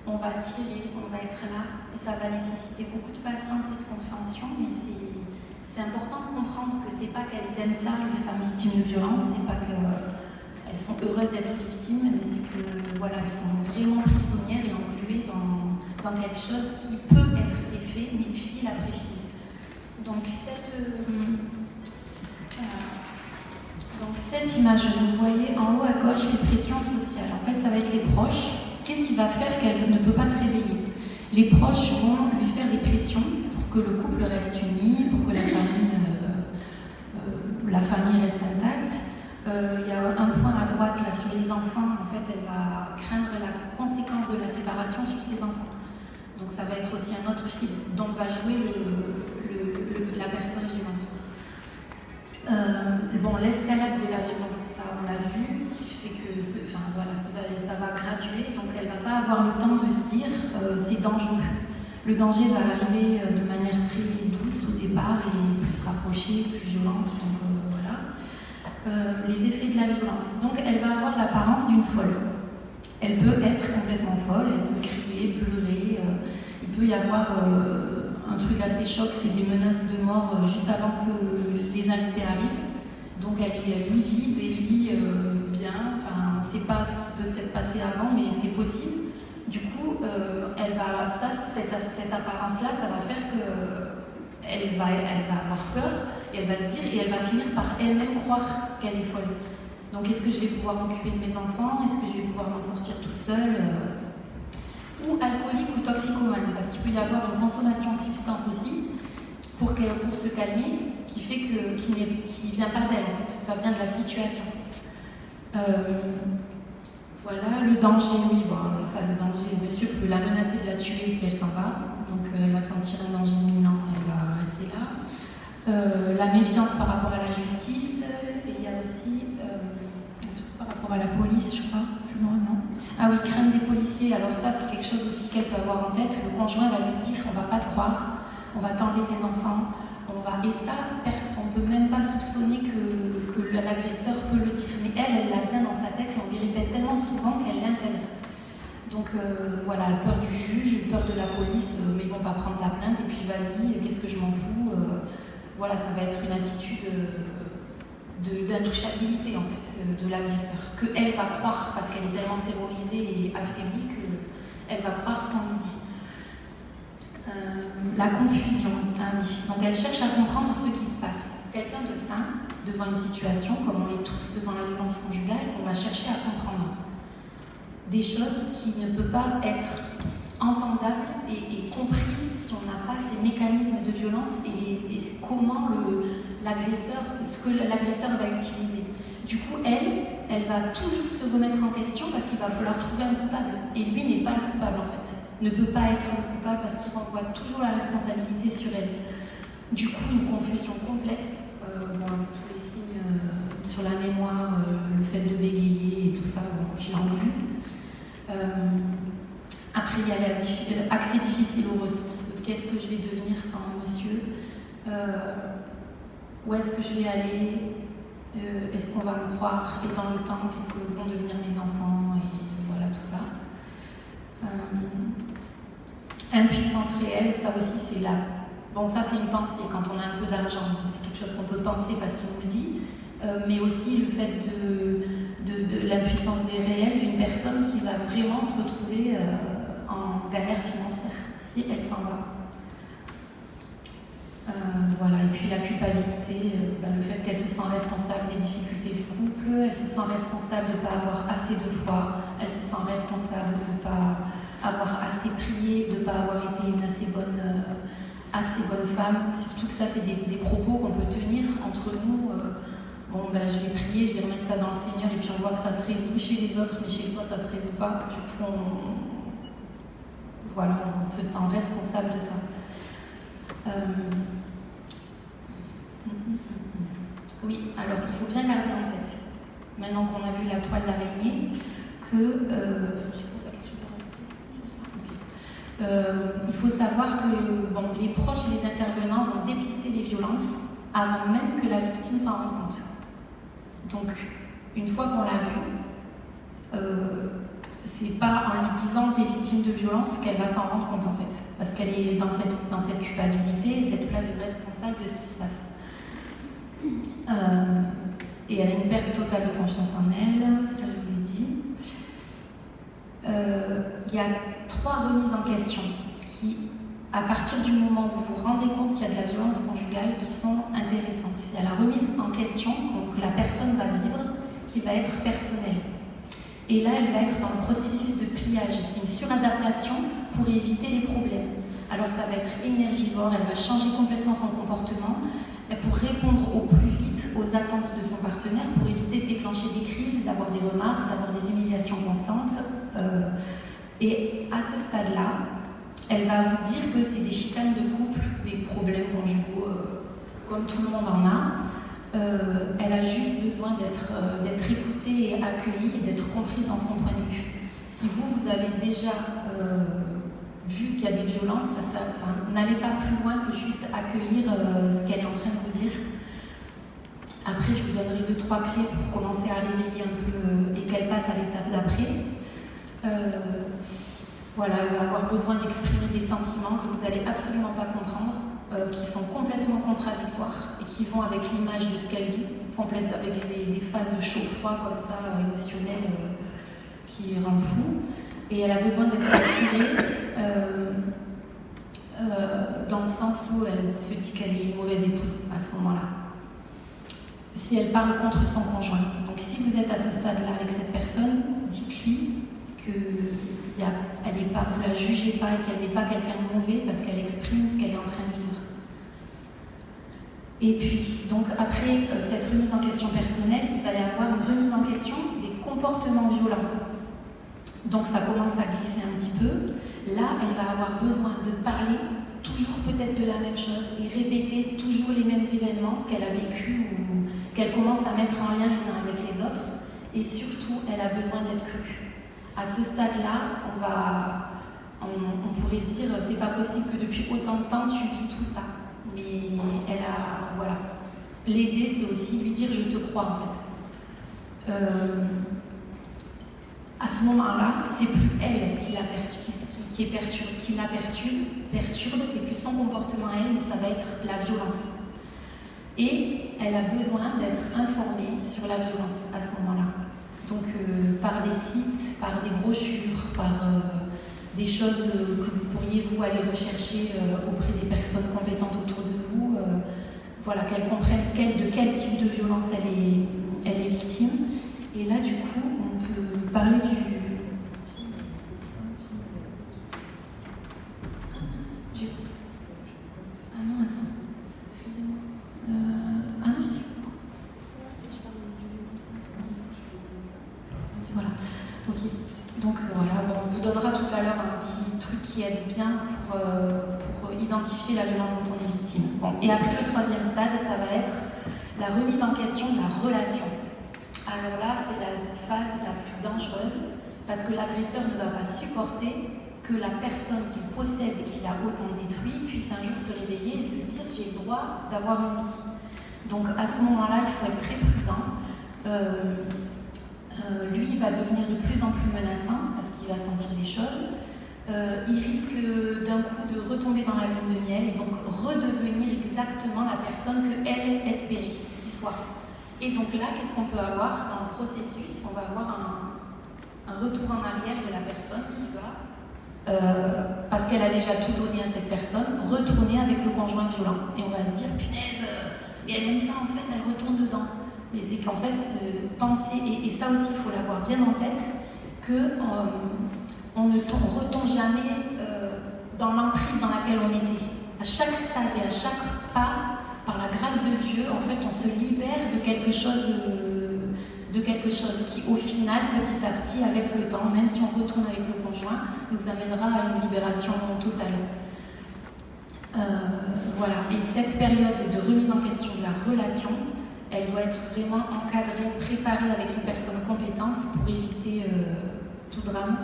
on va tirer, on va être là, et ça va nécessiter beaucoup de patience et de compréhension, mais c'est important de comprendre que c'est pas qu'elles aiment ça, les femmes victimes de violence, c'est pas qu'elles sont heureuses d'être victimes, mais c'est que voilà, elles sont vraiment prisonnières et engluées dans quelque chose qui peut être défait, mais fil après fil. Donc cette image, vous voyez en haut à gauche les pressions sociales. En fait, ça va être les proches. Qu'est-ce qui va faire qu'elle ne peut pas se réveiller? Les proches vont lui faire des pressions pour que le couple reste uni, pour que la famille reste intacte. Il y a un point à droite là sur les enfants. En fait, elle va craindre la conséquence de la séparation sur ses enfants. Donc ça va être aussi un autre fil dont va jouer la personne violente. L'escalade de la violence, ça on l'a vu, qui fait que ça va graduer, donc elle ne va pas avoir le temps de se dire c'est dangereux. Le danger va arriver de manière très douce au départ et plus rapprochée, plus violente, donc voilà. Les effets de la violence. Donc elle va avoir l'apparence d'une folle. Elle peut être complètement folle, elle peut crier, pleurer, il peut y avoir un truc assez choc, c'est des menaces de mort juste avant que les invités arrivent. Donc elle est livide et lit bien, enfin on ne sait pas ce qui peut s'être passé avant, mais c'est possible. Du coup, cette apparence-là, ça va faire elle va avoir peur, et elle va se dire, et elle va finir par elle-même croire qu'elle est folle. Donc est-ce que je vais pouvoir m'occuper de mes enfants? Est-ce que je vais pouvoir m'en sortir toute seule? Ou alcoolique ou toxicomane, parce qu'il peut y avoir une consommation de substances aussi, pour se calmer, qui fait qui vient pas d'elle en fait, ça vient de la situation. Voilà, le danger, oui, bon, ça, le danger, monsieur peut la menacer de la tuer si elle s'en va, donc elle va sentir un danger imminent, elle va rester là. La méfiance par rapport à la justice, et il y a aussi, par rapport à la police, je crois, plus loin, non? Ah oui, crainte des policiers, alors ça, c'est quelque chose aussi qu'elle peut avoir en tête, le conjoint va lui dire, on va pas te croire, on va t'enlever tes enfants, et ça, on ne peut même pas soupçonner que l'agresseur peut le dire. Mais elle l'a bien dans sa tête et on lui répète tellement souvent qu'elle l'intègre. Donc voilà, elle a peur du juge, peur de la police, mais ils ne vont pas prendre ta plainte et puis vas-y, qu'est-ce que je m'en fous. Voilà, ça va être une attitude d'intouchabilité en fait de l'agresseur. Qu'elle va croire, parce qu'elle est tellement terrorisée et affaiblie qu'elle va croire ce qu'on lui dit. La confusion, ah oui. Donc elle cherche à comprendre ce qui se passe. Quelqu'un de sain, devant une situation, comme on l'est tous devant la violence conjugale, on va chercher à comprendre des choses qui ne peuvent pas être entendables et comprises si on n'a pas ces mécanismes de violence et comment ce que l'agresseur va utiliser. Du coup, elle va toujours se remettre en question parce qu'il va falloir trouver un coupable. Et lui n'est pas le coupable en fait. Ne peut pas être le coupable parce qu'il renvoie toujours la responsabilité sur elle. Du coup, une confusion complète, avec tous les signes sur la mémoire, le fait de bégayer et tout ça, qu'il englut. Après, il y a l'accès difficile aux ressources. Qu'est-ce que je vais devenir sans monsieur? Où est-ce que je vais aller? Est-ce qu'on va me croire? Et dans le temps, qu'est-ce que vont devenir mes enfants? Et voilà, tout ça. Impuissance réelle, ça aussi, c'est là. Bon, ça, c'est une pensée. Quand on a un peu d'argent, c'est quelque chose qu'on peut penser parce qu'il nous le dit. Mais aussi le fait de l'impuissance réelle d'une personne qui va vraiment se retrouver en galère financière si elle s'en va. Voilà, et puis la culpabilité, le fait qu'elle se sent responsable des difficultés du couple, elle se sent responsable de ne pas avoir assez de foi, elle se sent responsable de ne pas avoir assez prié, de ne pas avoir été une assez bonne femme. Surtout que ça, c'est des propos qu'on peut tenir entre nous. Je vais prier, je vais remettre ça dans le Seigneur, et puis on voit que ça se résout chez les autres, mais chez soi, ça ne se résout pas. Du coup, on se sent responsable de ça. Oui, alors il faut bien garder en tête, maintenant qu'on a vu la toile d'araignée, que il faut savoir que les proches et les intervenants vont dépister les violences avant même que la victime s'en rende compte. Donc, une fois qu'on l'a vu, c'est pas en lui disant t'es victime de violence qu'elle va s'en rendre compte en fait, parce qu'elle est dans cette culpabilité et cette place de responsable de ce qui se passe. Et elle a une perte totale de confiance en elle, ça je vous l'ai dit. Il y a 3 remises en question qui, à partir du moment où vous vous rendez compte qu'il y a de la violence conjugale, qui sont intéressantes. Il y a la remise en question que la personne va vivre, qui va être personnelle. Et là, elle va être dans le processus de pliage. C'est une suradaptation pour éviter les problèmes. Alors ça va être énergivore, elle va changer complètement son comportement pour répondre au plus vite aux attentes de son partenaire, pour éviter de déclencher des crises, d'avoir des remarques, d'avoir des humiliations constantes. Et à ce stade-là, elle va vous dire que c'est des chicanes de couple, des problèmes conjugaux, comme tout le monde en a. Elle a juste besoin d'être écoutée et accueillie et d'être comprise dans son point de vue. Si vous avez déjà vu qu'il y a des violences, n'allez pas plus loin que juste accueillir ce qu'elle est en train de vous dire. Après, je vous donnerai 2-3 clés pour commencer à réveiller un peu et qu'elle passe à l'étape d'après. Elle va avoir besoin d'exprimer des sentiments que vous n'allez absolument pas comprendre, qui sont complètement contradictoires et qui vont avec l'image de ce qu'elle dit, avec des phases de chaud-froid comme ça, émotionnelles, qui rend fou. Et elle a besoin d'être inspirée. dans le sens où elle se dit qu'elle est une mauvaise épouse à ce moment-là. Si elle parle contre son conjoint. Donc si vous êtes à ce stade-là avec cette personne, dites-lui que vous la jugez pas et qu'elle n'est pas quelqu'un de mauvais parce qu'elle exprime ce qu'elle est en train de vivre. Et puis, donc après cette remise en question personnelle, il va y avoir une remise en question des comportements violents. Donc ça commence à glisser un petit peu. Là, elle va avoir besoin de parler toujours peut-être de la même chose et répéter toujours les mêmes événements qu'elle a vécus ou qu'elle commence à mettre en lien les uns avec les autres. Et surtout, elle a besoin d'être crue. À ce stade-là, on pourrait se dire, c'est pas possible que depuis autant de temps, tu vis tout ça. Mais voilà. L'aider, c'est aussi lui dire, je te crois, en fait. À ce moment-là, c'est plus elle qui la perturbe, c'est plus son comportement à elle, mais ça va être la violence. Et elle a besoin d'être informée sur la violence à ce moment-là. Donc par des sites, par des brochures, par des choses que vous pourriez vous aller rechercher auprès des personnes compétentes autour de vous, voilà, qu'elle comprenne de quel type de violence elle est victime. Et là, du coup, on peut parler du... Ah non, attends. Excusez-moi. Ah non, je sais pas. Voilà. Ok. Donc voilà, on vous donnera tout à l'heure un petit truc qui aide bien pour identifier la violence dont on est victime. Bon. Et après, le troisième stade, ça va être la remise en question de la relation. Alors là, c'est la phase la plus dangereuse parce que l'agresseur ne va pas supporter que la personne qu'il possède et qu'il a autant détruit puisse un jour se réveiller et se dire « j'ai le droit d'avoir une vie ». Donc à ce moment-là, il faut être très prudent. Lui, il va devenir de plus en plus menaçant parce qu'il va sentir les choses. Il risque d'un coup de retomber dans la lune de miel et donc redevenir exactement la personne qu'elle espérait qu'il soit. Et donc là, qu'est-ce qu'on peut avoir dans le processus? On va avoir un retour en arrière de la personne qui va, parce qu'elle a déjà tout donné à cette personne, retourner avec le conjoint violent. Et on va se dire, punaise, et elle aime ça en fait, elle retourne dedans. Mais c'est qu'en fait, penser, et ça aussi il faut l'avoir bien en tête, qu'on ne retombe jamais dans l'emprise dans laquelle on était. À chaque stade et à chaque pas, par la grâce de Dieu, en fait, on se libère de quelque chose qui, au final, petit à petit, avec le temps, même si on retourne avec le conjoint, nous amènera à une libération totale. Voilà. Et cette période de remise en question de la relation, elle doit être vraiment encadrée, préparée avec les personnes compétentes pour éviter tout drame.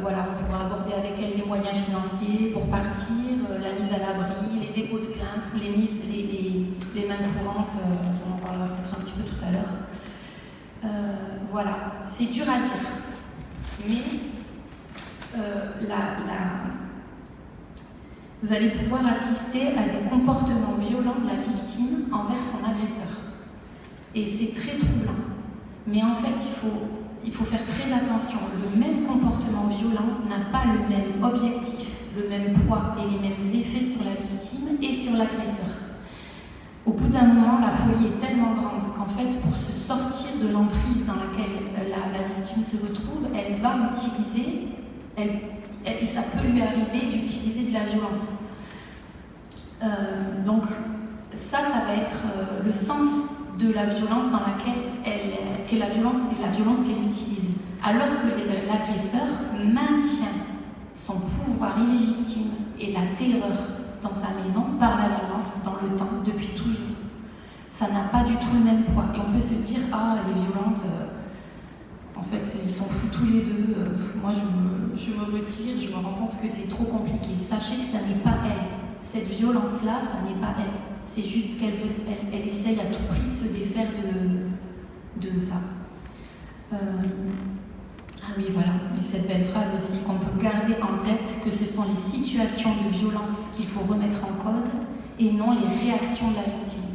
Voilà, on pourra aborder avec elle les moyens financiers pour partir, la mise à l'abri, les dépôts de plainte, les mains courantes, on en parlera peut-être un petit peu tout à l'heure. Voilà, c'est dur à dire, mais vous allez pouvoir assister à des comportements violents de la victime envers son agresseur. Et c'est très troublant. Mais en fait, il faut faire très attention. Le même comportement violent n'a pas le même objectif, le même poids et les mêmes effets sur la victime et sur l'agresseur. Au bout d'un moment, la folie est tellement grande qu'en fait, pour se sortir de l'emprise dans laquelle la victime se retrouve, elle va utiliser, et ça peut lui arriver d'utiliser de la violence. Donc ça va être le sens de la violence dans laquelle la violence qu'elle utilise. Alors que l'agresseur maintient son pouvoir illégitime et la terreur dans sa maison par la violence dans le temps, depuis toujours. Ça n'a pas du tout le même poids. Et on peut se dire, ah, elle est violente, en fait, ils sont fous tous les deux, moi je me retire, je me rends compte que c'est trop compliqué. Sachez que ça n'est pas elle. Cette violence-là, ça n'est pas elle. C'est juste qu'elle essaye à tout prix de se défaire de ça. Ah oui, voilà. Et cette belle phrase aussi qu'on peut garder en tête, que ce sont les situations de violence qu'il faut remettre en cause et non les réactions de la victime.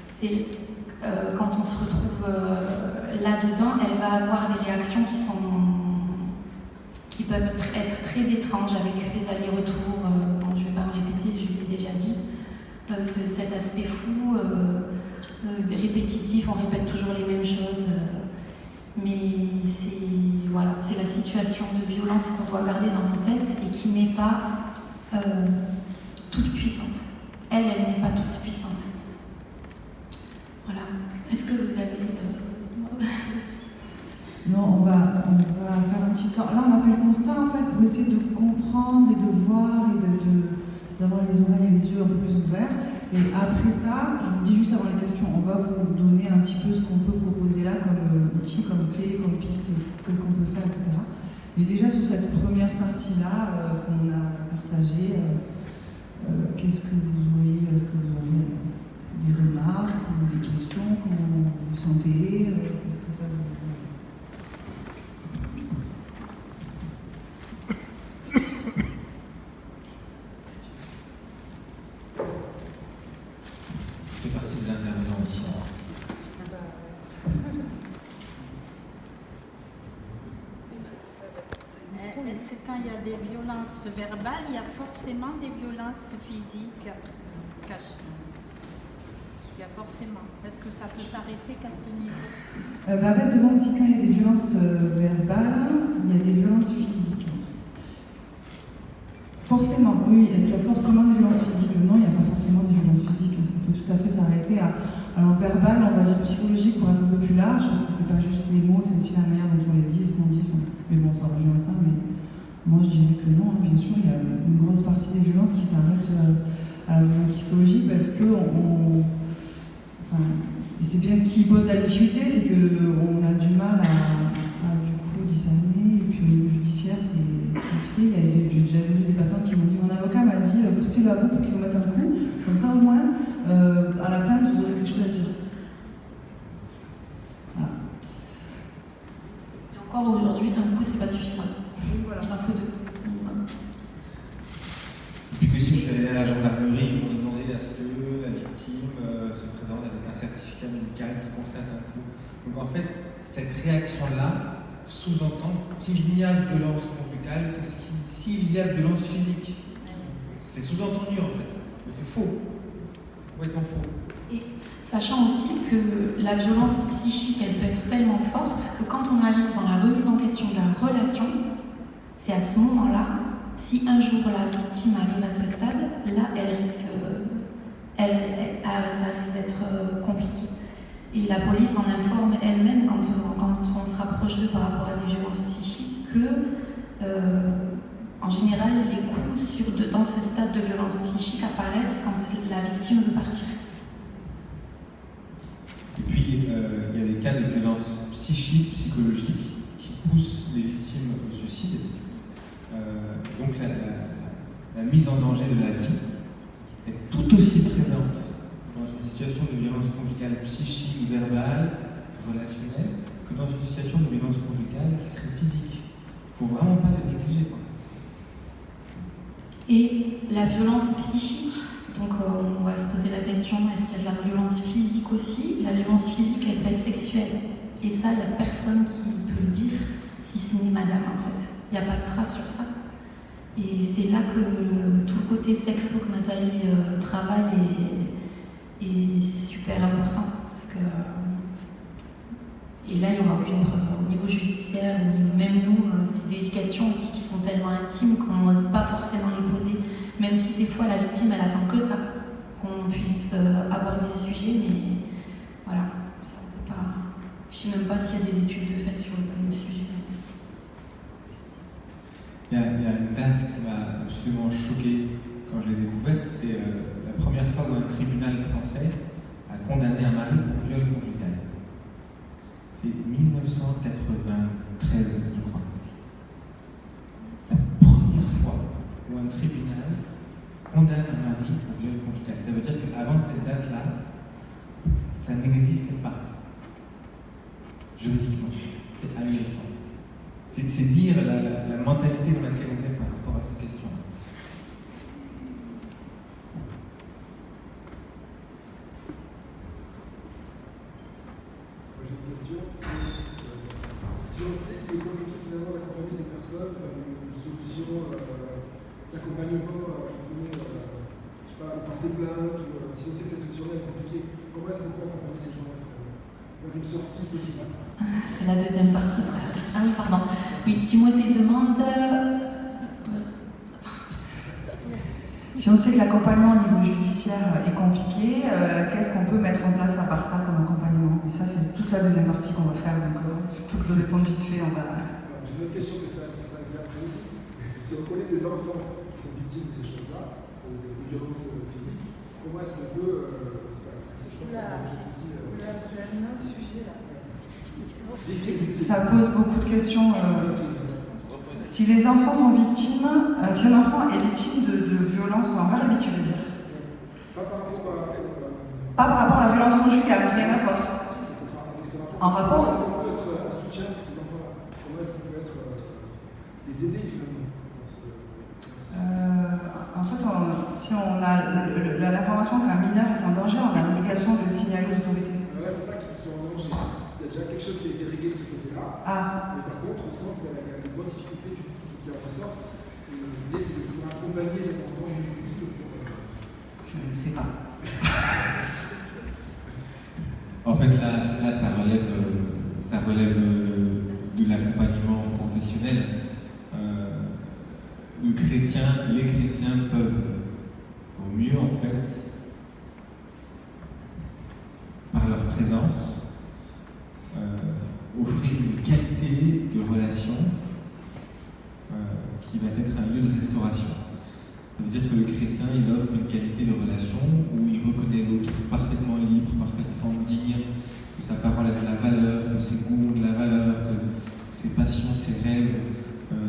C'est quand on se retrouve là-dedans, elle va avoir des réactions qui peuvent être très étranges avec ces allers-retours. Bon, je ne vais pas me répéter, je l'ai déjà dit. Cet aspect fou, répétitif, on répète toujours les mêmes choses. Mais c'est la situation de violence qu'on doit garder dans nos têtes et qui n'est pas toute puissante. Elle n'est pas toute puissante. Voilà. Est-ce que vous avez... Non, on va faire un petit temps. Là, on a fait le constat, en fait, pour essayer de comprendre et de voir et d'avoir les oreilles et les yeux un peu plus ouverts. Et après ça, je vous dis juste avant les questions, on va vous donner un petit peu ce qu'on peut proposer là comme outil, comme clé, comme piste, qu'est-ce qu'on peut faire, etc. Mais déjà, sur cette première partie-là qu'on a partagée, qu'est-ce que vous auriez, est-ce que vous auriez des remarques ou des questions, comment vous vous sentez, est-ce que ça vous... Je fais partie des intervenants aussi. Est-ce que quand il y a des violences verbales, il y a forcément des violences physiques cachées? Il y a forcément. Est-ce que ça peut s'arrêter qu'à ce niveau? Babette demande si quand il y a des violences verbales, il y a des violences physiques. Forcément, oui. Est-ce qu'il y a forcément des violences physiques? Non, il n'y a pas forcément des violences physiques. Ça peut tout à fait s'arrêter à... Alors verbal, on va dire psychologique pour être un peu plus large, parce que c'est pas juste les mots, c'est aussi la manière dont on les dit, ce qu'on dit. Enfin, mais bon, ça rejoint ça, mais moi je dirais que non. Bien sûr, il y a une grosse partie des violences qui s'arrêtent à la violence psychologique, parce que et c'est bien ce qui pose la difficulté, c'est qu'on a du mal à du coup discerner, et puis au niveau judiciaire c'est compliqué. J'ai déjà vu des patients qui m'ont dit, mon avocat m'a dit poussez-le à bout pour qu'il vous mette un coup, comme ça au moins à la plainte vous aurez quelque chose à dire. Voilà. Et encore aujourd'hui, un coup c'est pas suffisant. Voilà. Il en faut 2 minimum. Et puis que si vous allez à la gendarmerie, ils vont demander à ce que la victime se présente avec un certificat médical qui constate un coup. Donc en fait, cette réaction-là sous-entend qu'il y a violence conjugale que s'il y a violence physique. C'est sous-entendu en fait, mais c'est faux. C'est complètement faux. Et sachant aussi que la violence psychique, elle peut être tellement forte que quand on arrive dans la remise en question de la relation, c'est à ce moment-là, si un jour la victime arrive à ce stade, là, elle risque, ça risque d'être compliqué. Et la police en informe elle-même quand on se rapproche d'eux par rapport à des violences psychiques que, en général, les coups dans ce stade de violence psychique apparaissent quand la victime veut partir. Et puis, il y a des cas de violence psychique, psychologique, qui poussent les victimes au suicide. Donc la mise en danger de la vie est tout aussi présente dans une situation de violence conjugale psychique, verbale, relationnelle, que dans une situation de violence conjugale qui serait physique. Il ne faut vraiment pas la négliger, quoi. Et la violence psychique, donc on va se poser la question, est-ce qu'il y a de la violence physique aussi? La violence physique, elle peut être sexuelle. Et ça, il n'y a personne qui peut le dire, si ce n'est madame, en fait. Il n'y a pas de trace sur ça. Et c'est là que tout le côté sexo que Nathalie travaille est super important. Parce que, et là, il n'y aura aucune preuve. Au niveau judiciaire, au niveau, même nous, c'est des questions aussi qui sont tellement intimes qu'on n'ose pas forcément les poser. Même si des fois, la victime, elle attend que ça, qu'on puisse aborder ce sujet. Mais voilà, ça on peut pas... Je ne sais même pas s'il y a des études de fait sur le sujet. Il y a une date qui m'a absolument choqué quand je l'ai découverte, c'est la première fois où un tribunal français a condamné un mari pour viol conjugal. C'est 1993, je crois. La première fois où un tribunal condamne un mari pour viol conjugal. Ça veut dire qu'avant cette date-là, ça n'existait pas. Juridiquement. C'est ahurissant. C'est dire la mentalité dans laquelle on est par rapport à ces questions-là. J'ai une question. Si on sait qu'il est compliqué finalement d'accompagner ces personnes, l'accompagnement, je sais pas, porter plainte, ou si on sait que cette solution-là est compliquée, comment est-ce qu'on peut accompagner ces gens vers une sortie possible? C'est la deuxième partie, ça. Ah oui, pardon. Oui, Timothée demande. Si on sait que l'accompagnement au niveau judiciaire est compliqué, qu'est-ce qu'on peut mettre en place à part ça comme accompagnement? Et ça, c'est toute la deuxième partie qu'on va faire, donc plutôt que de répondre vite fait, on va... J'ai une autre question, mais ça c'est après aussi. Si on connaît des enfants qui sont victimes de ces choses-là, de violences physiques, comment est-ce qu'on peut... c'est un autre sujet là. Ça pose beaucoup de questions. Si les enfants sont victimes, si un enfant est victime de violences envers lui, tu veux dire? Pas par rapport à la violence conjugale, rien à voir. En rapport. Comment est-ce qu'on peut être un soutien pour ces enfants-là? Comment est-ce qu'on peut les aider finalement? En fait, si on a l'information qu'un mineur est en danger, on a l'obligation de le signaler aux autorités. Là, c'est pas qu'ils sont en danger. Il y a déjà quelque chose qui a été réglé de ce côté-là. Mais par contre, on sent qu'il y a des grosses difficultés qui en ressortent. L'idée, c'est de pouvoir accompagner cet enfant Je ne sais pas. En fait, là ça relève de l'accompagnement professionnel. Les chrétiens peuvent au mieux, en fait, par leur présence, offrir une qualité de relation qui va être un lieu de restauration. Ça veut dire que le chrétien, il offre une qualité de relation où il reconnaît l'autre parfaitement libre, parfaitement digne, que sa parole a de la valeur, que ses goûts ont de la valeur, que ses passions, ses rêves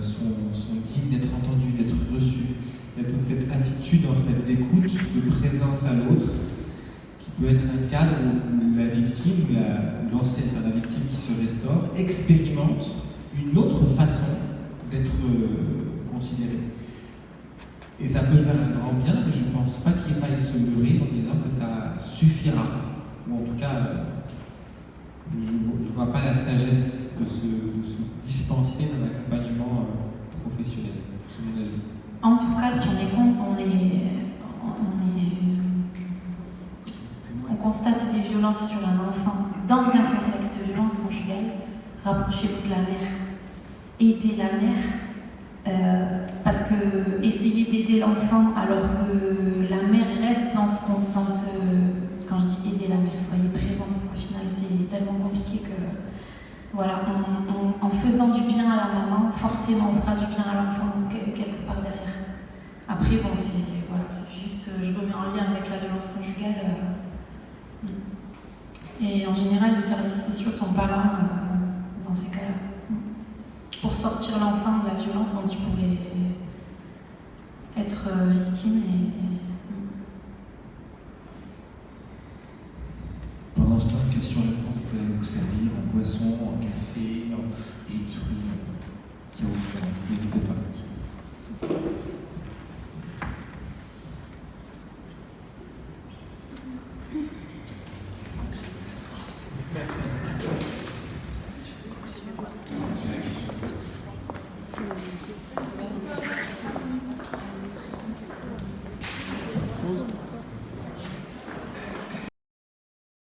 sont dignes d'être entendus, d'être reçus. Il y a toute cette attitude en fait d'écoute, de présence à l'autre, qui peut être un cadre où la victime, la victime qui se restaure, expérimente une autre façon d'être considérée. Et ça peut faire un grand bien, mais je ne pense pas qu'il faille se leurrer en disant que ça suffira. Ou en tout cas, je ne vois pas la sagesse de se dispenser d'un accompagnement professionnel. C'est mon avis. En tout cas, si on constate des violences sur un enfant dans un contexte de violence conjugale, rapprochez-vous de la mère. Aidez la mère. Parce que essayer d'aider l'enfant alors que la mère reste dans ce... Quand je dis aider la mère, soyez présents, parce qu'au final c'est tellement compliqué que... Voilà, en faisant du bien à la maman, forcément on fera du bien à l'enfant quelque part derrière. Après, bon, c'est... Voilà, juste je remets en lien avec la violence conjugale. Et en général, les services sociaux sont pas loin dans ces cas-là. Pour sortir l'enfant de la violence dont il pourrait être victime. Pendant ce temps de questions-réponses, vous pouvez aller vous servir en boisson, en café, en jus de fruits. N'hésitez pas.